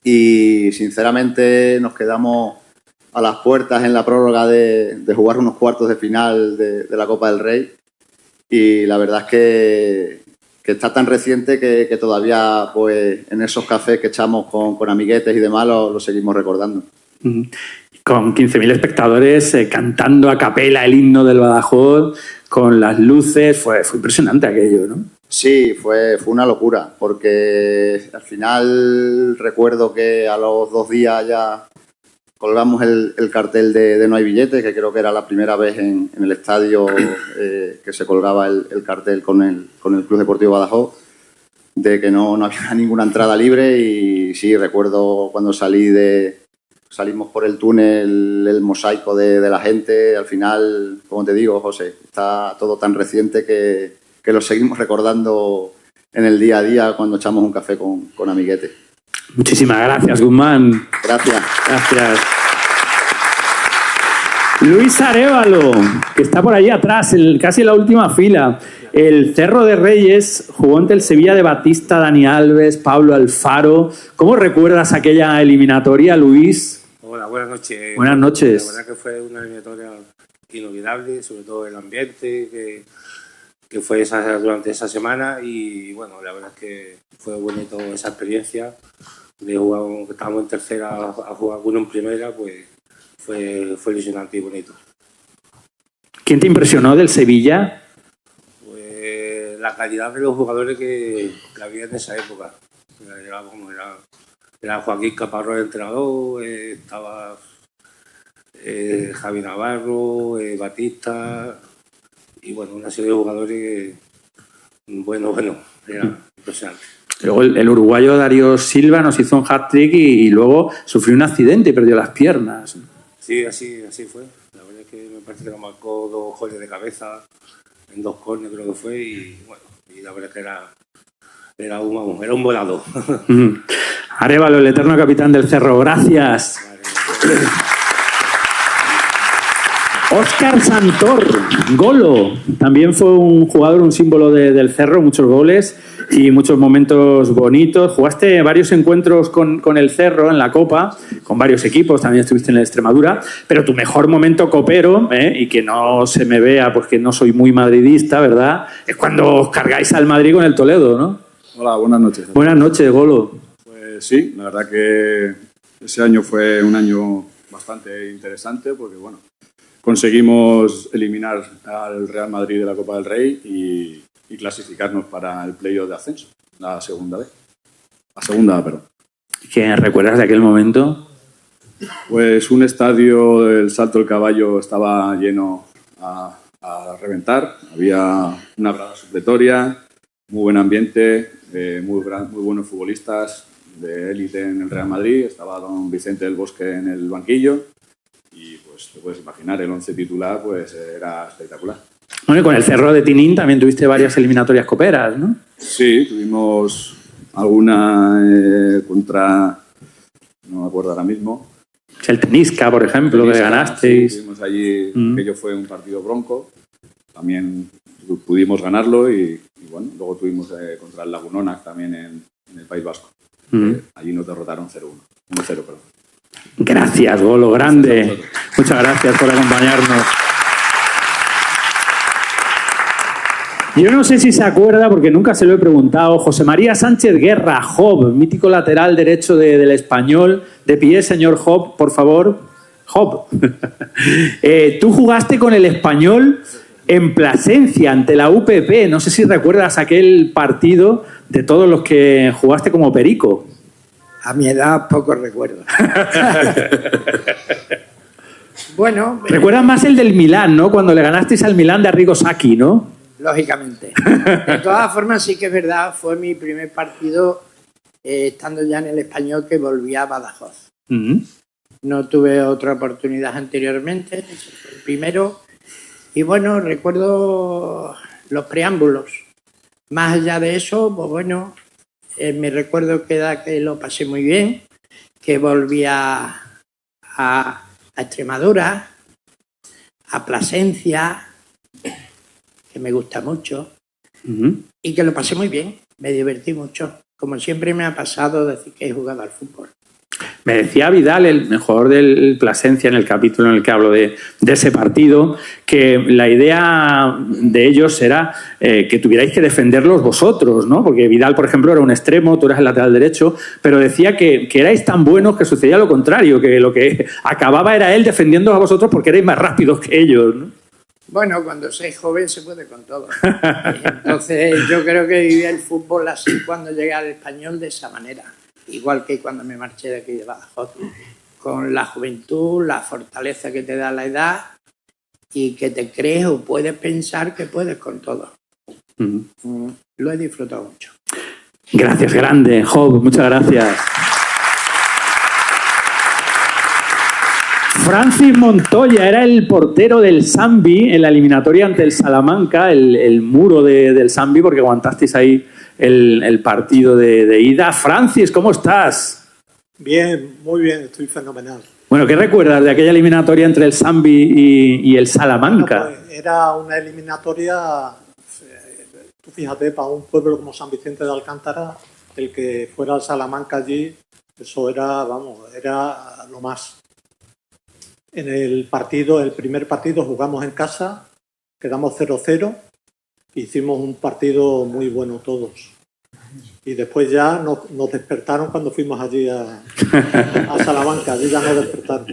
Y sinceramente nos quedamos a las puertas en la prórroga de jugar unos cuartos de final de la Copa del Rey. Y la verdad es que está tan reciente que todavía pues en esos cafés que echamos con amiguetes y demás lo seguimos recordando. Con 15.000 espectadores cantando a capela el himno del Badajoz, con las luces, fue impresionante aquello, ¿no? Sí, fue una locura, porque al final recuerdo que a los 2 días ya colgamos el cartel de No hay billete, que creo que era la primera vez en el estadio que se colgaba el cartel con el Club Deportivo Badajoz, de que no había ninguna entrada libre. Y sí, recuerdo cuando salimos por el túnel, el mosaico de la gente. Al final, como te digo, José, está todo tan reciente que lo seguimos recordando en el día a día cuando echamos un café con amiguetes. Muchísimas gracias, Guzmán. Gracias. Gracias. Luis Arévalo, que está por allí atrás, casi en la última fila. El Cerro de Reyes jugó ante el Sevilla de Batista, Dani Alves, Pablo Alfaro. ¿Cómo recuerdas aquella eliminatoria, Luis? Hola, buenas noches. Buenas noches. La verdad que fue una eliminatoria inolvidable, sobre todo el ambiente que fue durante esa semana. Y bueno, la verdad es que fue bonito esa experiencia de jugar, que estábamos en tercera a jugar uno en primera, pues fue ilusionante y bonito. ¿Quién te impresionó del Sevilla? Pues la calidad de los jugadores que había en esa época. Era Joaquín Caparrós el entrenador, estaba Javi Navarro, Batista, y bueno, una serie de jugadores que, bueno, era impresionante. Luego el uruguayo Darío Silva nos hizo un hat-trick y luego sufrió un accidente y perdió las piernas. Sí, así fue. La verdad es que me parece que nos marcó 2 goles de cabeza en 2 córneres, creo que fue, y bueno, y la verdad es que era un volado. Arévalo, el eterno capitán del Cerro, gracias. Óscar Santor, Golo, también fue un jugador, un símbolo del Cerro, muchos goles y muchos momentos bonitos. Jugaste varios encuentros con el Cerro en la Copa, con varios equipos, también estuviste en el Extremadura, pero tu mejor momento copero, y que no se me vea porque no soy muy madridista, ¿verdad?, es cuando os cargáis al Madrid con el Toledo, ¿no? Hola, buenas noches. Buenas noches, Golo. Pues sí, la verdad que ese año fue un año bastante interesante porque, bueno, conseguimos eliminar al Real Madrid de la Copa del Rey y clasificarnos para el playoff de ascenso, la segunda vez. La segunda, perdón. ¿Qué recuerdas de aquel momento? Pues un estadio del Salto del Caballo estaba lleno a reventar. Había una grada supletoria, muy buen ambiente, muy buenos futbolistas de élite en el Real Madrid. Estaba don Vicente del Bosque en el banquillo. Y pues te puedes imaginar, el 11 titular pues era espectacular. Bueno, y con el Cerro de Tinín también tuviste varias eliminatorias coperas, ¿no? Sí, tuvimos alguna contra, no me acuerdo ahora mismo, El Tenisca, por ejemplo, que ganasteis. Sí, estuvimos allí, aquello fue un partido bronco. También pudimos ganarlo y bueno, luego tuvimos contra el Lagunonac también en el País Vasco. Allí nos derrotaron 0-1. 1-0, perdón. Gracias, Golo, grande. Muchas gracias por acompañarnos. Yo no sé si se acuerda, porque nunca se lo he preguntado, José María Sánchez Guerra, Job, mítico lateral derecho del Español. De pie, señor Job, por favor. Job. Tú jugaste con el Español en Plasencia, ante la UPP. No sé si recuerdas aquel partido de todos los que jugaste como perico. A mi edad poco recuerdo. Bueno... Recuerdas más el del Milán, ¿no? Cuando le ganasteis al Milán de Arrigo Sacchi, ¿no? Lógicamente. De todas formas, sí que es verdad, fue mi primer partido estando ya en el Español, que volví a Badajoz. No tuve otra oportunidad anteriormente, ese fue el primero. Y bueno, recuerdo los preámbulos. Más allá de eso, pues bueno, me recuerdo que lo pasé muy bien, que volví a Extremadura, a Plasencia, que me gusta mucho, y que lo pasé muy bien, me divertí mucho. Como siempre me ha pasado decir que he jugado al fútbol. Me decía Vidal, el jugador del Plasencia, en el capítulo en el que hablo de ese partido, que la idea de ellos era que tuvierais que defenderlos vosotros, ¿no? Porque Vidal, por ejemplo, era un extremo, tú eras el lateral derecho, pero decía que erais tan buenos que sucedía lo contrario, que lo que acababa era él defendiendo a vosotros porque erais más rápidos que ellos, ¿no? Bueno, cuando seas joven se puede con todo. Entonces yo creo que vivía el fútbol así cuando llegué al Español, de esa manera. Igual que cuando me marché de aquí de Badajoz. Con la juventud, la fortaleza que te da la edad y que te crees o puedes pensar que puedes con todo. Lo he disfrutado mucho. Gracias, grande, Job, muchas gracias. Francis Montoya era el portero del Sambi en la eliminatoria ante el Salamanca, el muro del Sambi, porque aguantasteis ahí el partido de ida. Francis, ¿cómo estás? Bien, muy bien, estoy fenomenal. Bueno, ¿qué recuerdas de aquella eliminatoria entre el Sambi y el Salamanca? Bueno, pues era una eliminatoria, tú fíjate, para un pueblo como San Vicente de Alcántara, el que fuera al Salamanca allí, eso era, vamos, era lo más. En el primer partido jugamos en casa, quedamos 0-0, hicimos un partido muy bueno todos. Y después ya nos despertaron cuando fuimos allí a Salamanca, allí ya nos despertaron.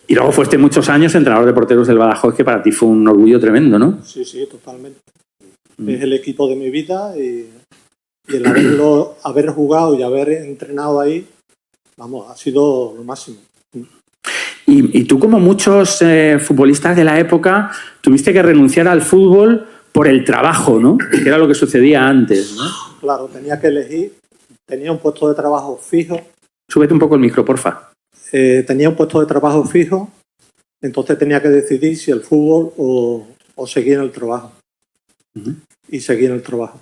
Y luego fuiste muchos años entrenador de porteros del Badajoz, que para ti fue un orgullo tremendo, ¿no? Sí, sí, totalmente. Es el equipo de mi vida y el haber jugado y haber entrenado ahí, vamos, ha sido lo máximo. Y tú, como muchos futbolistas de la época, tuviste que renunciar al fútbol por el trabajo, ¿no? Que era lo que sucedía antes, ¿no? Claro, tenía que elegir. Tenía un puesto de trabajo fijo. Súbete un poco el micro, porfa. Tenía un puesto de trabajo fijo, entonces tenía que decidir si el fútbol o seguir en el trabajo. Y seguir en el trabajo.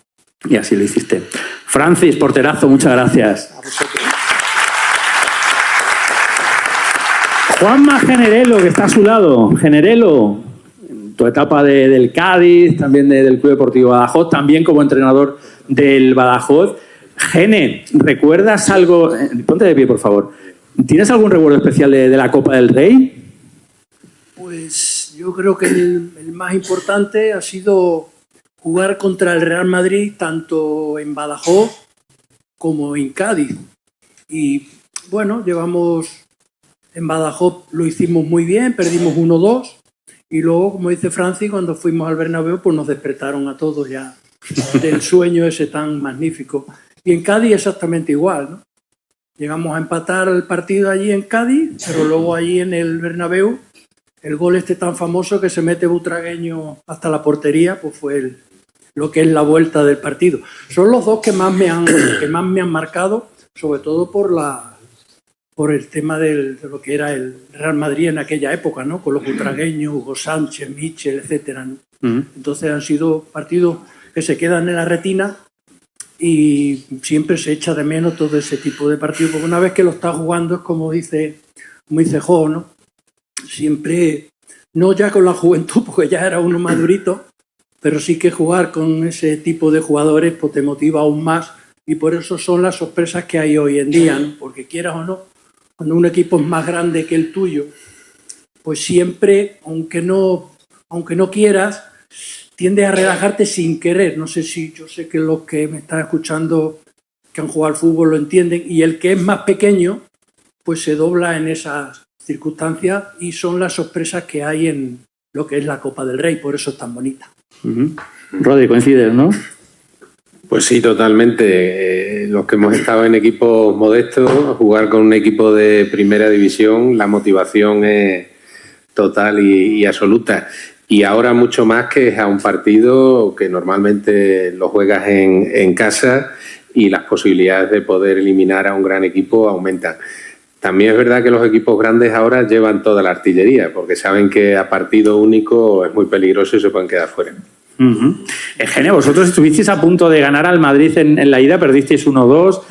Y así lo hiciste. Francis, porterazo, muchas gracias. A vosotros. Juanma Generelo, que está a su lado. Generelo, tu etapa del Cádiz, también del Club Deportivo Badajoz, también como entrenador del Badajoz. Gene, ¿recuerdas algo? Ponte de pie, por favor. ¿Tienes algún recuerdo especial de la Copa del Rey? Pues yo creo que el más importante ha sido jugar contra el Real Madrid, tanto en Badajoz como en Cádiz. Y bueno, en Badajoz lo hicimos muy bien, perdimos 1-2. Y luego, como dice Francis, cuando fuimos al Bernabéu, pues nos despertaron a todos ya del sueño ese tan magnífico. Y en Cádiz exactamente igual, ¿no? Llegamos a empatar el partido allí en Cádiz, pero luego allí en el Bernabéu, el gol tan famoso que se mete Butragueño hasta la portería, pues fue lo que es la vuelta del partido. Son los dos que más me han marcado, sobre todo por el tema de lo que era el Real Madrid en aquella época, ¿no? Con los butragueños, Hugo Sánchez, Michel, etcétera, ¿no? Entonces han sido partidos que se quedan en la retina y siempre se echa de menos todo ese tipo de partidos, porque una vez que lo estás jugando es como dice como dice Jo, ¿no? Siempre, no ya con la juventud, porque ya era uno madurito, pero sí que jugar con ese tipo de jugadores pues te motiva aún más, y por eso son las sorpresas que hay hoy en día, ¿no? Porque quieras o no, cuando un equipo es más grande que el tuyo, pues siempre, aunque no quieras, tiendes a relajarte sin querer. No sé si, yo sé que los que me están escuchando que han jugado al fútbol lo entienden, y el que es más pequeño pues se dobla en esas circunstancias, y son las sorpresas que hay en lo que es la Copa del Rey, por eso es tan bonita. Rodri, coincides, ¿no? Pues sí, totalmente. Los que hemos estado en equipos modestos, jugar con un equipo de primera división, la motivación es total y absoluta. Y ahora mucho más, que es a un partido que normalmente lo juegas en casa, y las posibilidades de poder eliminar a un gran equipo aumentan. También es verdad que los equipos grandes ahora llevan toda la artillería, porque saben que a partido único es muy peligroso y se pueden quedar fuera. Eugenio, vosotros estuvisteis a punto de ganar al Madrid en la ida, perdisteis 1-2,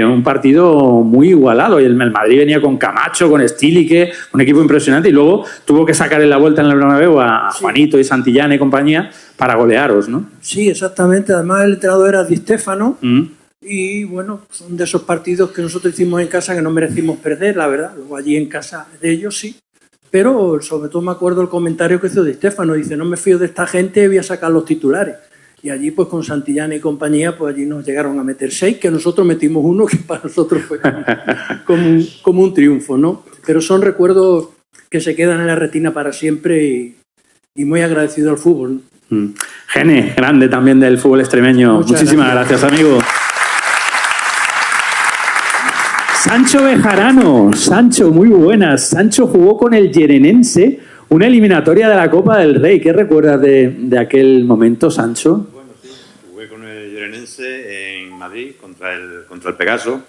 un partido muy igualado, y el Madrid venía con Camacho, con Stílique, un equipo impresionante, y luego tuvo que sacar en la vuelta en el Bernabéu a Juanito y Santillana y compañía para golearos, ¿no? Sí, exactamente. Además, el entrenador era Di Stéfano, y bueno, son de esos partidos que nosotros hicimos en casa que no merecimos perder, la verdad. Luego allí en casa de ellos sí. Pero sobre todo me acuerdo el comentario que hizo Di Stéfano. Dice, no me fío de esta gente, voy a sacar los titulares. Y allí pues con Santillana y compañía, pues allí nos llegaron a meter 6, que nosotros metimos 1, que para nosotros fue como un triunfo, ¿no? Pero son recuerdos que se quedan en la retina para siempre, y muy agradecido al fútbol, ¿no? Gene, grande también del fútbol extremeño. Muchísimas gracias, amigo. Sancho Bejarano. Sancho, muy buenas. Sancho jugó con el Yerenense una eliminatoria de la Copa del Rey. ¿Qué recuerdas de aquel momento, Sancho? Bueno, sí, jugué con el Yerenense en Madrid contra el Pegaso.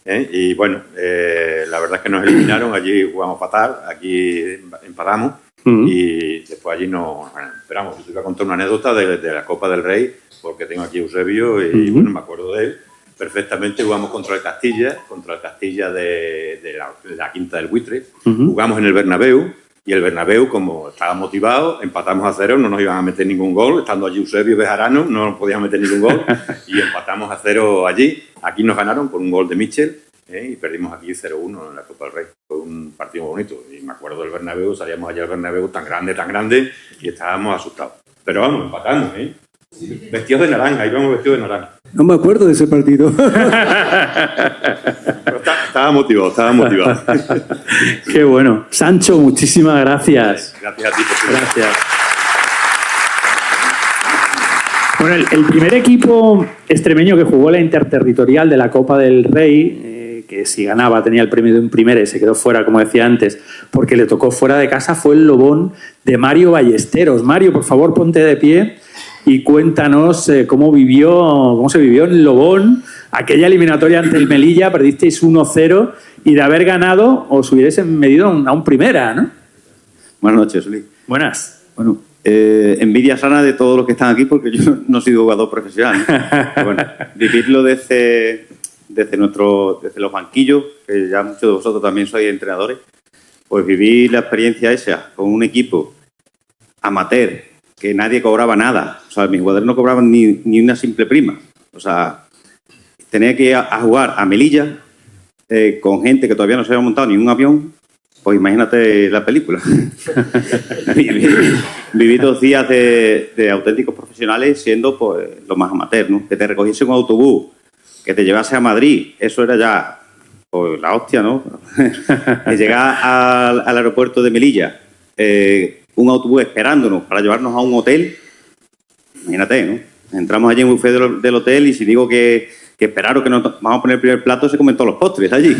Y bueno, la verdad es que nos eliminaron. Allí jugamos fatal, aquí empatamos. Y después allí nos esperamos. Te voy a contar una anécdota de la Copa del Rey, porque tengo aquí a Eusebio y bueno, me acuerdo de él perfectamente. Jugamos contra el Castilla de la Quinta del Buitre. Jugamos en el Bernabéu, y el Bernabéu, como estaba motivado, empatamos a 0, no nos iban a meter ningún gol. Estando allí Eusebio y Bejarano, no nos podían meter ningún gol, y empatamos a 0 allí. Aquí nos ganaron con un gol de Michel, y perdimos aquí 0-1 en la Copa del Rey. Fue un partido muy bonito, y me acuerdo del Bernabéu. Salíamos allá al Bernabéu tan grande, y estábamos asustados. Pero vamos, empatamos, vestidos de naranja, íbamos vestidos de naranja. No me acuerdo de ese partido. Estaba motivado. Qué bueno. Sancho, muchísimas gracias. Gracias a ti. Gracias. Bueno, el primer equipo extremeño que jugó la interterritorial de la Copa del Rey, que si ganaba tenía el premio de un primera y se quedó fuera, como decía antes, porque le tocó fuera de casa, fue el Lobón de Mario Ballesteros. Mario, por favor, ponte de pie y cuéntanos cómo se vivió en Lobón aquella eliminatoria ante el Melilla. Perdisteis 1-0, y de haber ganado os hubierais medido a un primera, ¿no? Buenas noches, Luis. Buenas. Bueno, envidia sana de todos los que están aquí, porque yo no he sido jugador profesional, ¿no? Bueno, vivirlo desde los banquillos, que ya muchos de vosotros también sois entrenadores, pues vivir la experiencia esa con un equipo amateur, que nadie cobraba nada. O sea, mis jugadores no cobraban ni una simple prima. O sea, tenía que ir a jugar a Melilla con gente que todavía no se había montado ni un avión. Pues imagínate la película. Viví 2 días de auténticos profesionales siendo pues lo más amateur, ¿no? Que te recogiese un autobús, que te llevase a Madrid, eso era ya pues la hostia, ¿no? Que llegar al aeropuerto de Melilla, un autobús esperándonos para llevarnos a un hotel, imagínate, ¿no? Entramos allí en un buffet del hotel, y si digo que esperaron que nos vamos a poner el primer plato, se comen todos los postres allí.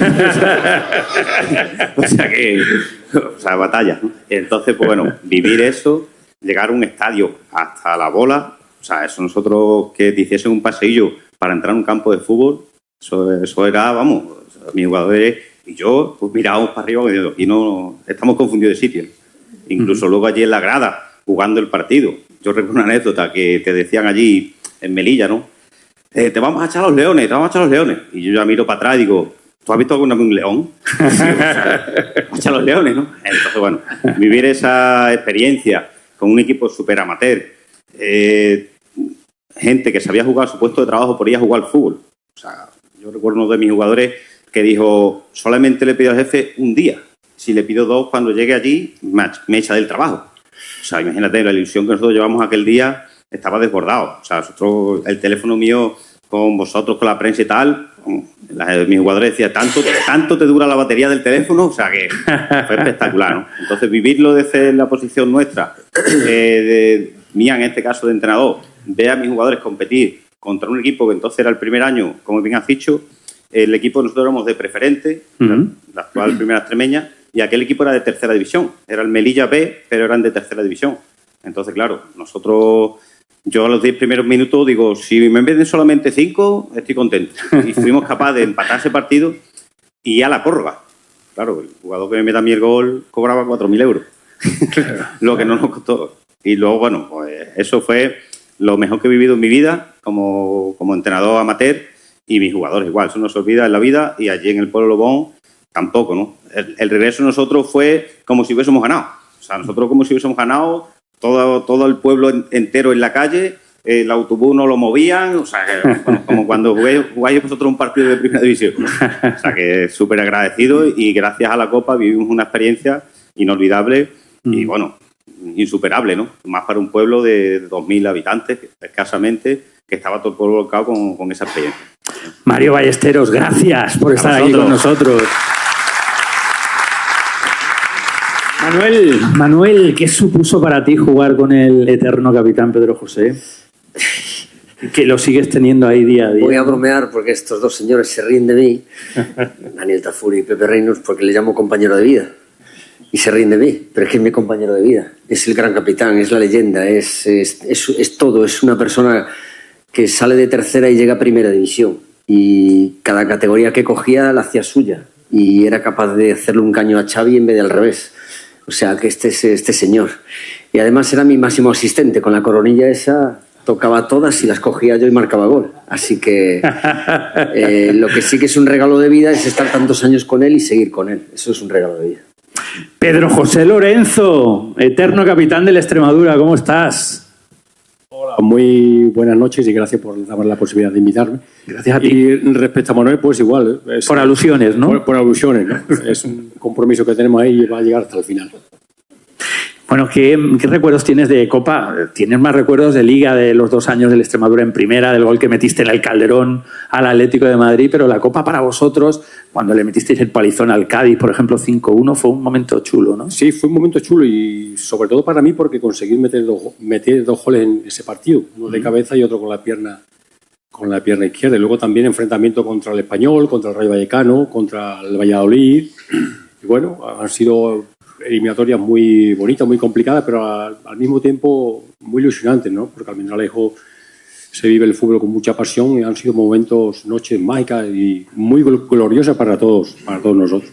o sea, batalla, ¿no? Entonces, pues bueno, vivir eso, llegar a un estadio hasta la bola, o sea, eso nosotros que te hiciesen un paseillo para entrar a un campo de fútbol, eso era, vamos, mis jugadores y yo, pues mirábamos para arriba y no estamos confundidos de sitio. Incluso luego allí en la grada, jugando el partido. Yo recuerdo una anécdota que te decían allí en Melilla, ¿no? Te vamos a echar los leones, te vamos a echar los leones. Y yo ya miro para atrás y digo, ¿Tú has visto alguna vez un león? Sí, o sea, a los leones, ¿no? Entonces, bueno, vivir esa experiencia con un equipo súper amateur, gente que sabía jugar su puesto de trabajo por ir a jugar al fútbol. O sea, yo recuerdo uno de mis jugadores que dijo, solamente le pido al jefe un día. Si le pido 2, cuando llegue allí, me echa del trabajo. O sea, imagínate, la ilusión que nosotros llevamos aquel día estaba desbordado. O sea, nosotros, el teléfono mío con vosotros, con la prensa y tal, mis jugadores decían, ¿tanto te dura la batería del teléfono? O sea, que fue espectacular, ¿no? Entonces, vivirlo desde la posición nuestra, mía en este caso de entrenador, ver a mis jugadores competir contra un equipo que entonces era el primer año, como bien has dicho, el equipo nosotros éramos de preferente, la actual primera extremeña, y aquel equipo era de tercera división. Era el Melilla B, pero eran de tercera división. Entonces, claro, yo a los 10 primeros minutos digo, si me venden solamente 5, estoy contento. Y fuimos capaces de empatar ese partido y a la prórroga. Claro, el jugador que me meta a mí el gol cobraba 4.000 euros. Lo que no nos costó. Y luego, bueno, pues eso fue lo mejor que he vivido en mi vida como entrenador amateur, y mis jugadores igual. Eso no se olvida en la vida, y allí en el Pueblo Lobón tampoco, ¿no? El regreso de nosotros fue como si hubiésemos ganado. O sea, nosotros como si hubiésemos ganado, todo el pueblo entero en la calle, el autobús no lo movían, o sea, bueno, como cuando jugáis vosotros un partido de primera división. O sea, que súper agradecido, y gracias a la Copa vivimos una experiencia inolvidable y, bueno, insuperable, ¿no? Más para un pueblo de 2.000 habitantes, escasamente, que estaba todo el pueblo volcado con esa experiencia. Mario Ballesteros, gracias por estar aquí con nosotros. Manuel, ¿qué supuso para ti jugar con el eterno capitán Pedro José? Que lo sigues teniendo ahí día a día. Voy a bromear porque estos dos señores se ríen de mí, Daniel Tafuri y Pepe Reinos, porque le llamo compañero de vida. Y se ríen de mí, pero es que es mi compañero de vida. Es el gran capitán, es la leyenda, es todo. Es una persona que sale de tercera y llega a primera división. Y cada categoría que cogía la hacía suya. Y era capaz de hacerle un caño a Xavi en vez de al revés. O sea, que este señor. Y además era mi máximo asistente. Con la coronilla esa tocaba todas y las cogía yo y marcaba gol. Así que lo que sí que es un regalo de vida es estar tantos años con él y seguir con él. Eso es un regalo de vida. Pedro José Lorenzo, eterno capitán del Extremadura, ¿cómo estás? Hola, muy buenas noches y gracias por darme la posibilidad de invitarme. Gracias a ti. Y respecto a Manuel, pues igual. Por alusiones, ¿no? Por alusiones, ¿no? Es un compromiso que tenemos ahí y va a llegar hasta el final. Bueno, ¿qué recuerdos tienes de Copa? ¿Tienes más recuerdos de Liga, de los 2 años del Extremadura en primera, del gol que metiste en el Calderón al Atlético de Madrid? Pero la Copa para vosotros, cuando le metisteis el palizón al Cádiz, por ejemplo, 5-1, fue un momento chulo, ¿no? Sí, fue un momento chulo y sobre todo para mí porque conseguí meter dos goles en ese partido, uno de cabeza y otro con la pierna izquierda. Y luego también enfrentamiento contra el Español, contra el Rayo Vallecano, contra el Valladolid. Y bueno, han sido eliminatorias muy bonitas, muy complicadas, pero al mismo tiempo muy ilusionantes, ¿no? Porque al Almendralejo se vive el fútbol con mucha pasión y han sido momentos, noches mágicas y muy gloriosas para todos nosotros.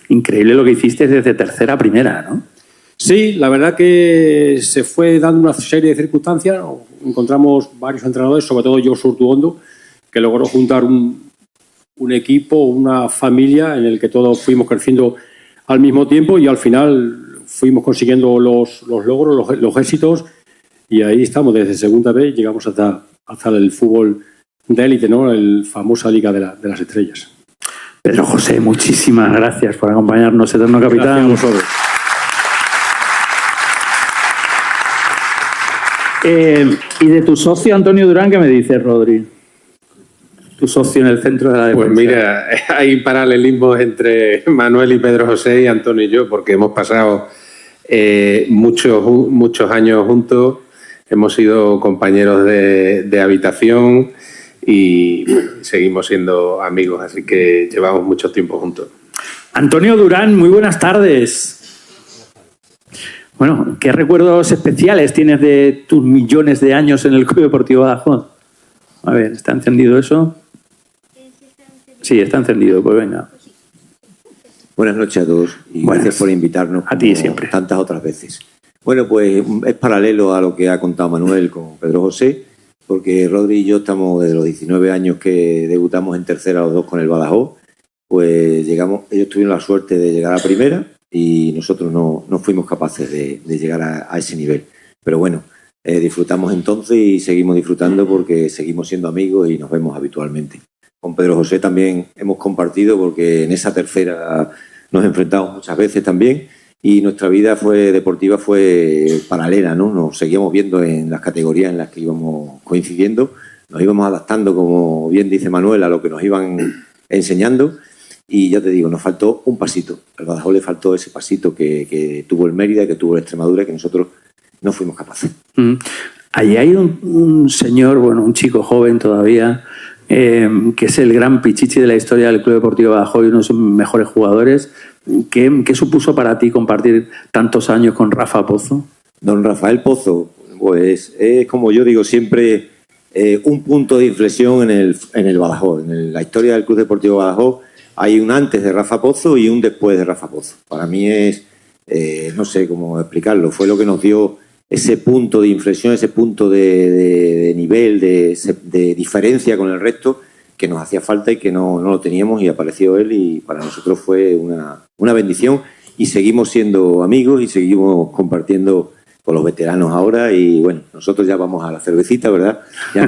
Increíble lo que hiciste desde tercera a primera, ¿no? Sí, la verdad que se fue dando una serie de circunstancias. Encontramos varios entrenadores, sobre todo Josu Urtuondo, que logró juntar un equipo, una familia en el que todos fuimos creciendo al mismo tiempo y al final fuimos consiguiendo los logros, los éxitos, y ahí estamos desde segunda vez, llegamos hasta el fútbol de élite, ¿no? El famosa Liga de las Estrellas. Pedro José, muchísimas gracias por acompañarnos, eterno capitán. Gracias a vosotros. Y de tu socio Antonio Durán, ¿qué me dices, Rodri? Tu socio en el centro de la defensa. Pues mira, hay paralelismos entre Manuel y Pedro José y Antonio y yo, porque hemos pasado muchos años juntos, hemos sido compañeros de habitación y bueno, seguimos siendo amigos, así que llevamos mucho tiempo juntos. Antonio Durán, muy buenas tardes. Bueno, ¿qué recuerdos especiales tienes de tus millones de años en el Club Deportivo Badajoz? A ver, ¿está encendido eso? Sí, está encendido, pues venga. Buenas noches a todos y gracias por invitarnos. A ti siempre. Tantas otras veces. Bueno, pues es paralelo a lo que ha contado Manuel con Pedro José, porque Rodri y yo estamos desde los 19 años que debutamos en tercera los dos con el Badajoz. pues ellos tuvieron la suerte de llegar a primera y nosotros no fuimos capaces de llegar a ese nivel. Pero bueno, disfrutamos entonces y seguimos disfrutando porque seguimos siendo amigos y nos vemos habitualmente. Con Pedro José también hemos compartido porque en esa tercera nos enfrentamos muchas veces también y nuestra vida deportiva fue paralela, ¿no? Nos seguíamos viendo en las categorías en las que íbamos coincidiendo, nos íbamos adaptando, como bien dice Manuel, a lo que nos iban enseñando y ya te digo, nos faltó un pasito. Al Badajoz le faltó ese pasito que tuvo el Mérida, que tuvo el Extremadura, que nosotros no fuimos capaces. Allí hay un señor, bueno, un chico joven todavía, que es el gran pichichi de la historia del Club Deportivo Badajoz y uno de sus mejores jugadores. ¿Qué supuso para ti compartir tantos años con Rafa Pozo? Don Rafael Pozo, pues es como yo digo siempre, un punto de inflexión en el Badajoz. En la historia del Club Deportivo Badajoz hay un antes de Rafa Pozo y un después de Rafa Pozo. Para mí es, no sé cómo explicarlo, fue lo que nos dio ese punto de inflexión, ese punto de nivel, de diferencia con el resto que nos hacía falta y que no lo teníamos y apareció él y para nosotros fue una bendición y seguimos siendo amigos y seguimos compartiendo con los veteranos ahora y bueno, nosotros ya vamos a la cervecita, ¿verdad? Ya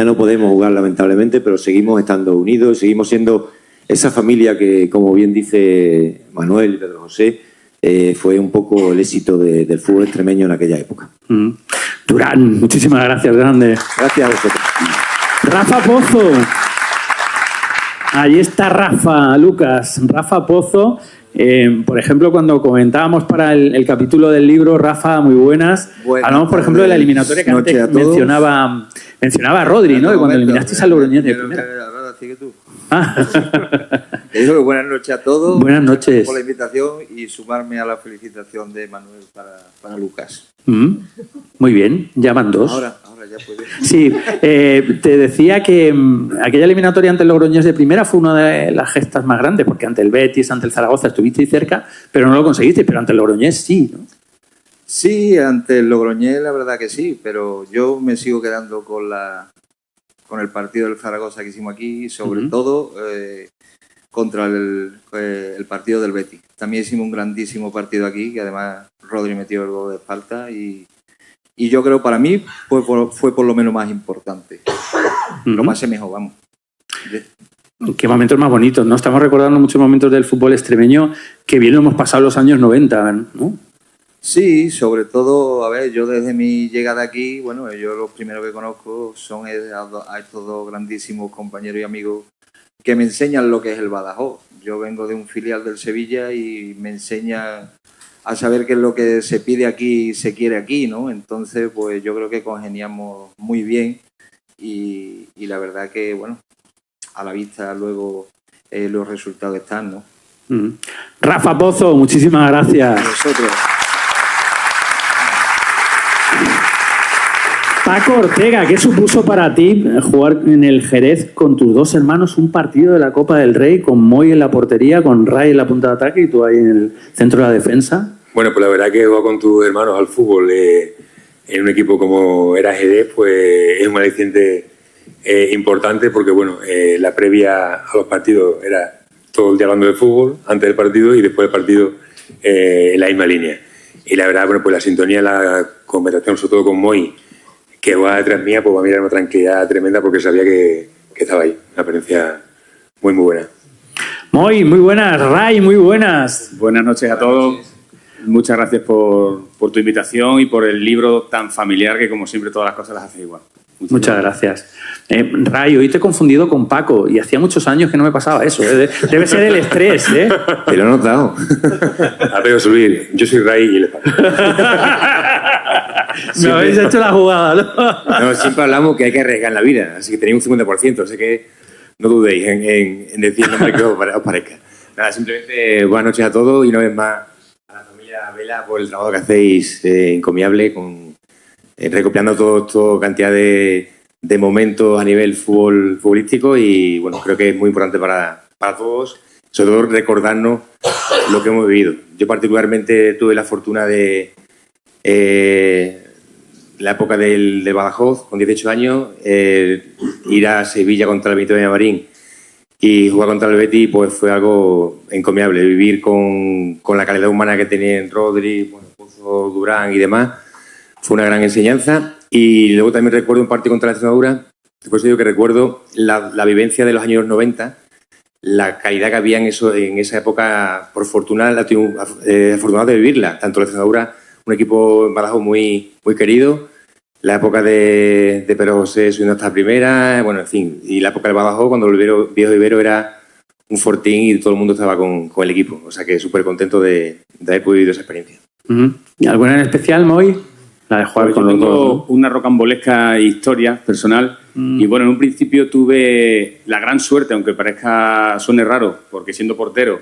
no podemos jugar lamentablemente, pero seguimos estando unidos, seguimos siendo esa familia que, como bien dice Manuel y Pedro José, fue un poco el éxito del fútbol extremeño en aquella época. Durán, muchísimas gracias, grande. Gracias a vosotros. Rafa Pozo. Ahí está Rafa, Lucas. Rafa Pozo. Por ejemplo, cuando comentábamos para el capítulo del libro, Rafa, muy buenas. Hablamos, por ejemplo, de la eliminatoria que antes mencionaba a Rodri, ¿no? Que cuando eliminasteis al Logroñés de primera. Te digo que buenas noches a todos. Buenas noches. Gracias por la invitación y sumarme a la felicitación de Manuel para Lucas. Muy bien, ya van dos. Ahora ya puede. Sí, te decía que aquella eliminatoria ante el Logroñés de primera fue una de las gestas más grandes, porque ante el Betis, ante el Zaragoza estuvisteis cerca, pero no lo conseguisteis, pero ante el Logroñés sí, ¿no? Sí, ante el Logroñés la verdad que sí, pero yo me sigo quedando con el partido del Zaragoza que hicimos aquí, sobre todo contra el partido del Betis. También hicimos un grandísimo partido aquí, que además Rodri metió el gol de falta y yo creo para mí fue por lo menos más importante. Lo más mejor, vamos. Qué momentos más bonitos, ¿no? Estamos recordando muchos momentos del fútbol extremeño que bien lo hemos pasado los años 90, ¿no? Sí, sobre todo, a ver, yo desde mi llegada aquí, bueno, yo los primeros que conozco son a estos dos grandísimos compañeros y amigos que me enseñan lo que es el Badajoz. Yo vengo de un filial del Sevilla y me enseñan a saber qué es lo que se pide aquí y se quiere aquí, ¿no? Entonces, pues yo creo que congeniamos muy bien y la verdad que, bueno, a la vista luego los resultados están, ¿no? Rafa Pozo, muchísimas gracias. A vosotros. Paco Ortega, ¿qué supuso para ti jugar en el Jerez con tus dos hermanos un partido de la Copa del Rey, con Moy en la portería, con Ray en la punta de ataque y tú ahí en el centro de la defensa? Bueno, pues la verdad que jugar con tus hermanos al fútbol en un equipo como era Jerez, pues es un aliciente importante porque, bueno, la previa a los partidos era todo el día hablando de fútbol, antes del partido y después del partido en la misma línea. Y la verdad, bueno, pues la sintonía, la conversación, sobre todo con Moy, que va detrás mía, pues va a mirar una tranquilidad tremenda porque sabía que estaba ahí. Una experiencia muy, muy buena. Moy, muy buenas. Ray, muy buenas. Buenas noches a todos. Muchas gracias por tu invitación y por el libro tan familiar que, como siempre, todas las cosas las hace igual. Muchas gracias. Ray, hoy te he confundido con Paco y hacía muchos años que no me pasaba eso. Debe ser el estrés, ¿eh? Te lo he notado. A ver, subir. Yo soy Ray y él es Paco. Me habéis hecho la jugada, ¿no? No, siempre hablamos que hay que arriesgar en la vida, así que tenéis un 50%, así que no dudéis en decir el nombre que os parezca. Nada, simplemente buenas noches a todos y una vez más a la familia Vela por el trabajo que hacéis encomiable, recopilando toda cantidad de momentos a nivel futbolístico y bueno, creo que es muy importante para todos, sobre todo recordarnos lo que hemos vivido. Yo particularmente tuve la fortuna de la época de Badajoz, con 18 años, ir a Sevilla contra el Benito Villamarín Y jugar contra el Betis pues fue algo encomiable. Vivir con la calidad humana que tenían Rodri, bueno, Pozo, Durán y demás fue una gran enseñanza. Y luego también recuerdo un partido contra la Extremadura. Después digo que recuerdo la vivencia de los años 90, la calidad que había en esa época, por fortuna, afortunado de vivirla. Tanto la Extremadura, un equipo en Badajoz muy, muy querido, la época de Pedro José subiendo hasta primera, bueno, en fin, y la época del Badajoz, cuando el viejo Ibero era un fortín y todo el mundo estaba con el equipo. O sea que súper contento de haber podido esa experiencia. ¿Y alguna en especial, Moy? La de jugar con los dos, ¿no? Una rocambolesca historia personal. Y bueno, en un principio tuve la gran suerte, aunque suene raro, porque siendo portero,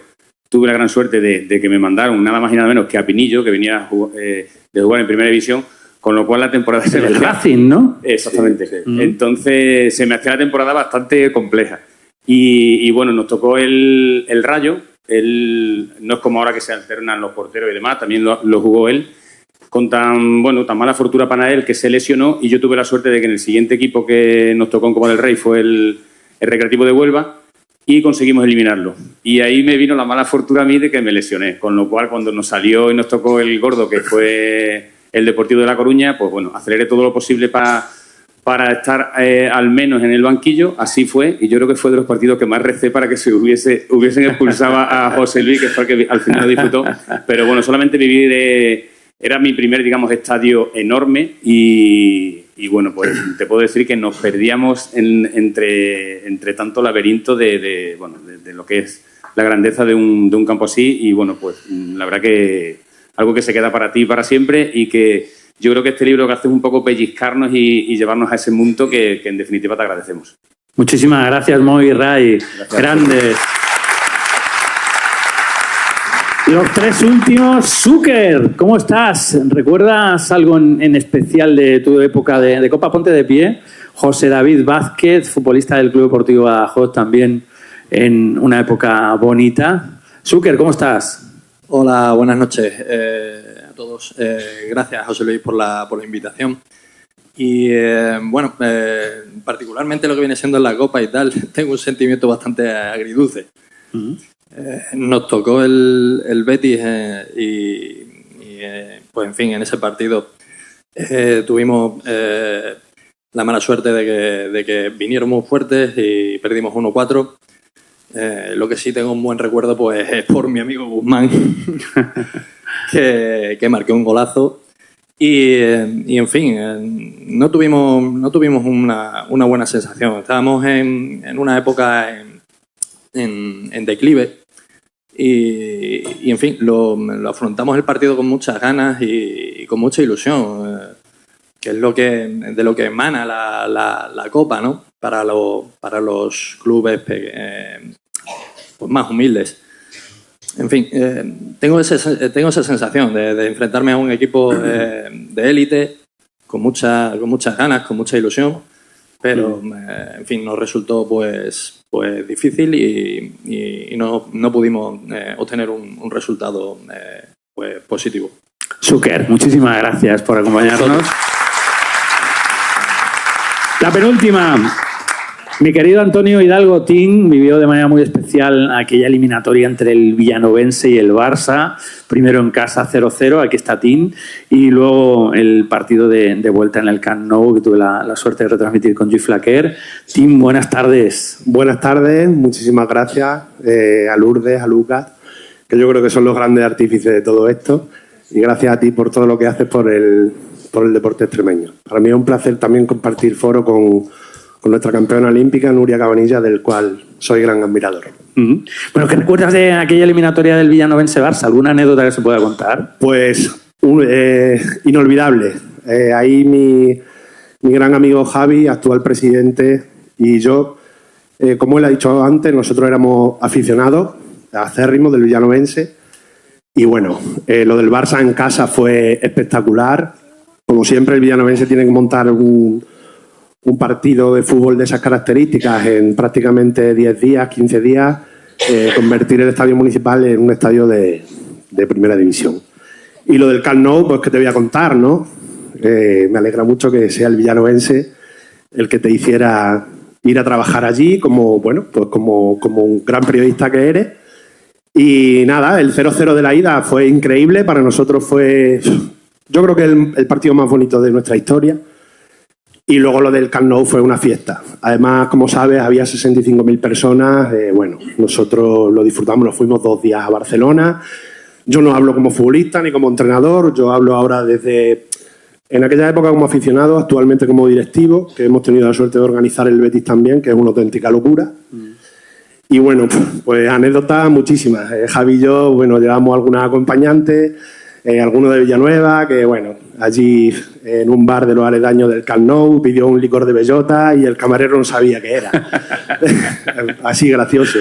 tuve la gran suerte de que me mandaron nada más y nada menos que a Pinillo, que venía de jugar en Primera División, con lo cual la temporada se me hacía... Racing, ¿no? Exactamente. Sí. Entonces se me hacía la temporada bastante compleja. Y bueno, nos tocó el Rayo. No es como ahora que se alternan los porteros y demás, también lo jugó él. Con tan mala fortuna para él que se lesionó, y yo tuve la suerte de que en el siguiente equipo que nos tocó en Copa del Rey fue el Recreativo de Huelva, y conseguimos eliminarlo. Y ahí me vino la mala fortuna a mí de que me lesioné, con lo cual cuando nos salió y nos tocó el gordo, que fue el Deportivo de La Coruña, pues bueno, aceleré todo lo posible para estar al menos en el banquillo. Así fue, y yo creo que fue de los partidos que más recé para que se hubiesen expulsado a José Luis, que fue el que al final lo disfrutó. Pero bueno, solamente vivir... Era mi primer, digamos, estadio enorme y bueno, pues te puedo decir que nos perdíamos entre tanto laberinto de lo que es la grandeza de un campo así. Y bueno, pues la verdad que algo que se queda para ti y para siempre, y que yo creo que este libro que hace es un poco pellizcarnos y llevarnos a ese mundo que en definitiva te agradecemos. Muchísimas gracias, Moy y Ray. Grandes. Los tres últimos. Zúquer, ¿cómo estás? ¿Recuerdas algo en especial de tu época de Copa? Ponte de pie. José David Vázquez, futbolista del Club Deportivo Badajoz, también en una época bonita. Zúquer, ¿cómo estás? Hola, buenas noches a todos. Gracias, José Luis, por la invitación. Y particularmente lo que viene siendo la Copa y tal, tengo un sentimiento bastante agridulce. Nos tocó el Betis pues en fin, en ese partido tuvimos la mala suerte de que vinieron muy fuertes y perdimos 1-4. Lo que sí tengo un buen recuerdo pues es por mi amigo Guzmán, que marcó un golazo. Y en fin, no tuvimos una buena sensación. Estábamos en una época en declive. Y en fin, lo afrontamos el partido con muchas ganas y con mucha ilusión, que es de lo que emana la Copa, ¿no? Para los clubes pues más humildes. En fin, tengo esa sensación de enfrentarme a un equipo de élite con muchas ganas, con mucha ilusión, pero en fin, nos resultó pues difícil y no pudimos obtener un resultado pues positivo. Zúquer, muchísimas gracias por acompañarnos. La penúltima. Mi querido Antonio Hidalgo Tin vivió de manera muy especial aquella eliminatoria entre el Villanovense y el Barça. Primero en casa 0-0, aquí está Tin, y luego el partido de vuelta en el Camp Nou, que tuve la suerte de retransmitir con Gui Flaquer. Tin, buenas tardes. Buenas tardes, muchísimas gracias a Lourdes, a Lucas, que yo creo que son los grandes artífices de todo esto, y gracias a ti por todo lo que haces por el deporte extremeño. Para mí es un placer también compartir foro con nuestra campeona olímpica, Nuria Cabanilla, del cual soy gran admirador. Bueno, ¿qué recuerdas de aquella eliminatoria del Villanovense-Barça? ¿Alguna anécdota que se pueda contar? Pues inolvidable. Ahí mi gran amigo Javi, actual presidente, y yo, como él ha dicho antes, nosotros éramos aficionados acérrimos del Villanovense. Y bueno, lo del Barça en casa fue espectacular. Como siempre, el Villanovense tiene que montar un partido de fútbol de esas características en prácticamente 10 días, 15 días, convertir el estadio municipal en un estadio de primera división. Y lo del Camp Nou, pues que te voy a contar, ¿no? Me alegra mucho que sea el Villanovense el que te hiciera ir a trabajar allí como, bueno, pues como un gran periodista que eres. Y nada, el 0-0 de la ida fue increíble. Para nosotros fue, yo creo que el partido más bonito de nuestra historia. Y luego lo del Camp Nou fue una fiesta. Además, como sabes, había 65.000 personas. Bueno, nosotros lo disfrutamos, nos fuimos 2 días a Barcelona. Yo no hablo como futbolista ni como entrenador, yo hablo ahora desde, en aquella época como aficionado, actualmente como directivo, que hemos tenido la suerte de organizar el Betis también, que es una auténtica locura. Y bueno, pues anécdotas muchísimas. Javi y yo, bueno, llevamos algunas acompañantes, alguno de Villanueva, que bueno, allí en un bar de los aledaños del Camp Nou pidió un licor de bellota y el camarero no sabía qué era. Así gracioso.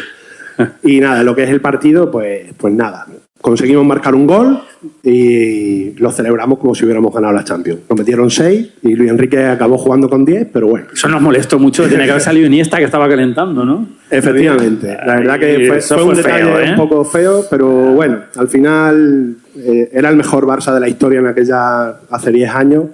Y nada, lo que es el partido, pues nada. Conseguimos marcar un gol y lo celebramos como si hubiéramos ganado la Champions. Nos metieron 6 y Luis Enrique acabó jugando con 10, pero bueno. Eso nos molestó mucho, tiene que haber salido Iniesta que estaba calentando, ¿no? Efectivamente, la verdad que fue un detalle feo, un poco feo, pero bueno, al final era el mejor Barça de la historia en aquella, hace 10 años.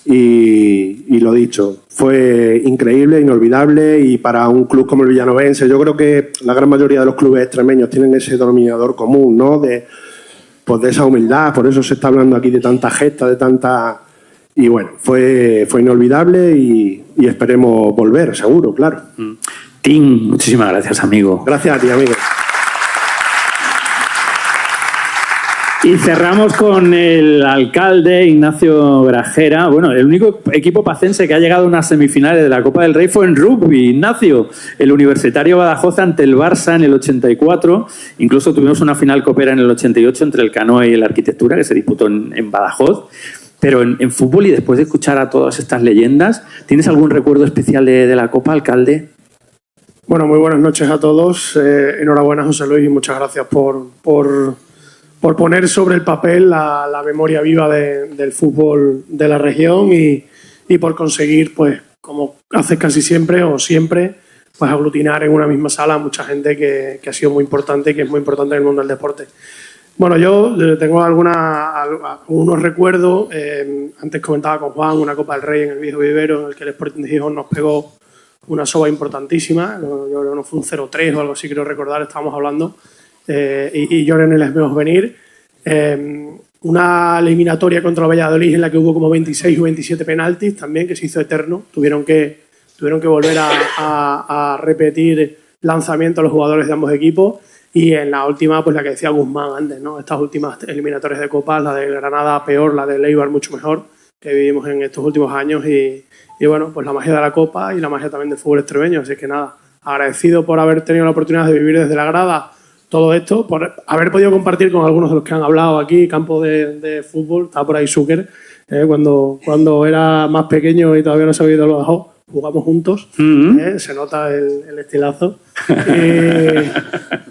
Y lo dicho, fue increíble, inolvidable, y para un club como el Villanovense, yo creo que la gran mayoría de los clubes extremeños tienen ese denominador común, ¿no? Pues de esa humildad, por eso se está hablando aquí de tanta gesta, de tanta... Y bueno, fue inolvidable y esperemos volver, seguro, claro. Tim, muchísimas gracias, amigo. Gracias a ti, amigo. Y cerramos con el alcalde Ignacio Grajera. Bueno, el único equipo pacense que ha llegado a unas semifinales de la Copa del Rey fue en rugby. Ignacio, el Universitario Badajoz ante el Barça en el 84. Incluso tuvimos una final copera en el 88 entre el Canoe y la Arquitectura, que se disputó en Badajoz. Pero en fútbol, y después de escuchar a todas estas leyendas, ¿tienes algún recuerdo especial de la Copa, alcalde? Bueno, muy buenas noches a todos. Enhorabuena, José Luis, y muchas gracias por poner sobre el papel la memoria viva del fútbol de la región y por conseguir, pues, como haces casi siempre o siempre, pues aglutinar en una misma sala a mucha gente que ha sido muy importante y que es muy importante en el mundo del deporte. Bueno, yo tengo algunos recuerdos. Antes comentaba con Juan una Copa del Rey en el Viejo Vivero en el que el Sporting de Gijón nos pegó una soba importantísima. Yo creo que no fue un 0-3 o algo así, creo recordar, estábamos hablando. Y yo no les vemos venir. Una eliminatoria contra el Valladolid en la que hubo como 26 o 27 penaltis también, que se hizo eterno. Tuvieron que volver a repetir lanzamientos a los jugadores de ambos equipos. Y en la última, pues la que decía Guzmán antes, ¿no? Estas últimas eliminatorias de Copa, la de Granada peor, la de Eibar mucho mejor, que vivimos en estos últimos años. Y bueno, pues la magia de la Copa y la magia también del fútbol extremeño. Así que nada, agradecido por haber tenido la oportunidad de vivir desde la grada todo esto, por haber podido compartir con algunos de los que han hablado aquí, campo de fútbol. Estaba por ahí Zucker, cuando era más pequeño y todavía no se había ido al Badajoz, jugamos juntos, se nota el estilazo.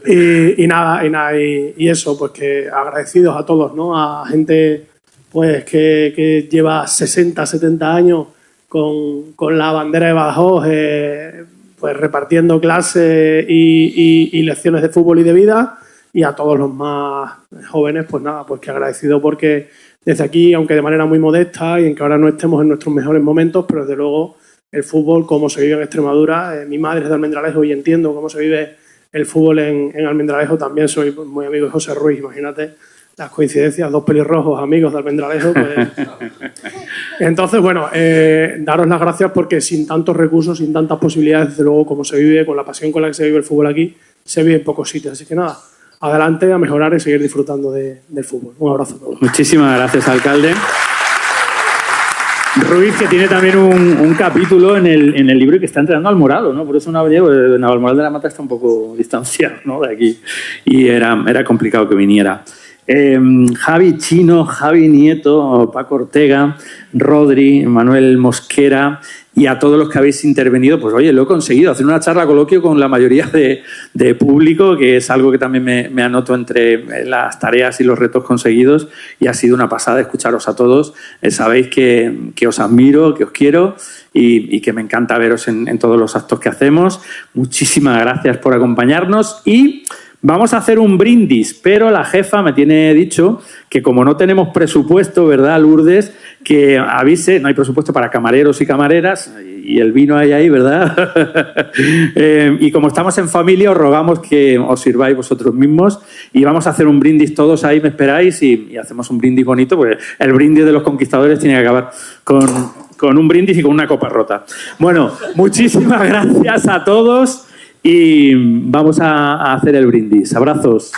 Y eso, pues que agradecidos a todos, ¿no? A gente pues que lleva 60, 70 años con la bandera de Badajoz, pues repartiendo clases y lecciones de fútbol y de vida, y a todos los más jóvenes, pues nada, pues que agradecido porque desde aquí, aunque de manera muy modesta y en que ahora no estemos en nuestros mejores momentos, pero desde luego el fútbol, como se vive en Extremadura, mi madre es de Almendralejo y entiendo cómo se vive el fútbol en Almendralejo, también soy muy amigo de José Ruiz, imagínate las coincidencias, 2 pelirrojos amigos de Almendralejo, pues... Entonces, bueno, daros las gracias porque sin tantos recursos, sin tantas posibilidades, desde luego, como se vive, con la pasión con la que se vive el fútbol aquí, se vive en pocos sitios. Así que nada, adelante a mejorar y seguir disfrutando del fútbol. Un abrazo a todos. Muchísimas gracias, alcalde. Ruiz, que tiene también un capítulo en el libro y que está entrenando al Morado, ¿no? Por eso Navalmoral de la Mata está un poco distanciado, ¿no? De aquí. Y era complicado que viniera. Javi Chino, Javi Nieto, Paco Ortega, Rodri, Manuel Mosquera y a todos los que habéis intervenido, pues oye, lo he conseguido, hacer una charla coloquio con la mayoría de público, que es algo que también me anoto entre las tareas y los retos conseguidos, y ha sido una pasada escucharos a todos. Sabéis que os admiro, que os quiero y que me encanta veros en todos los actos que hacemos. Muchísimas gracias por acompañarnos y... vamos a hacer un brindis, pero la jefa me tiene dicho que como no tenemos presupuesto, ¿verdad, Lourdes? Que avise, no hay presupuesto para camareros y camareras, y y el vino hay ahí, ¿verdad? Y como estamos en familia, os rogamos que os sirváis vosotros mismos y vamos a hacer un brindis todos ahí, me esperáis, y hacemos un brindis bonito, porque el brindis de los conquistadores tiene que acabar con un brindis y con una copa rota. Bueno, muchísimas gracias a todos y vamos a hacer el brindis. Abrazos.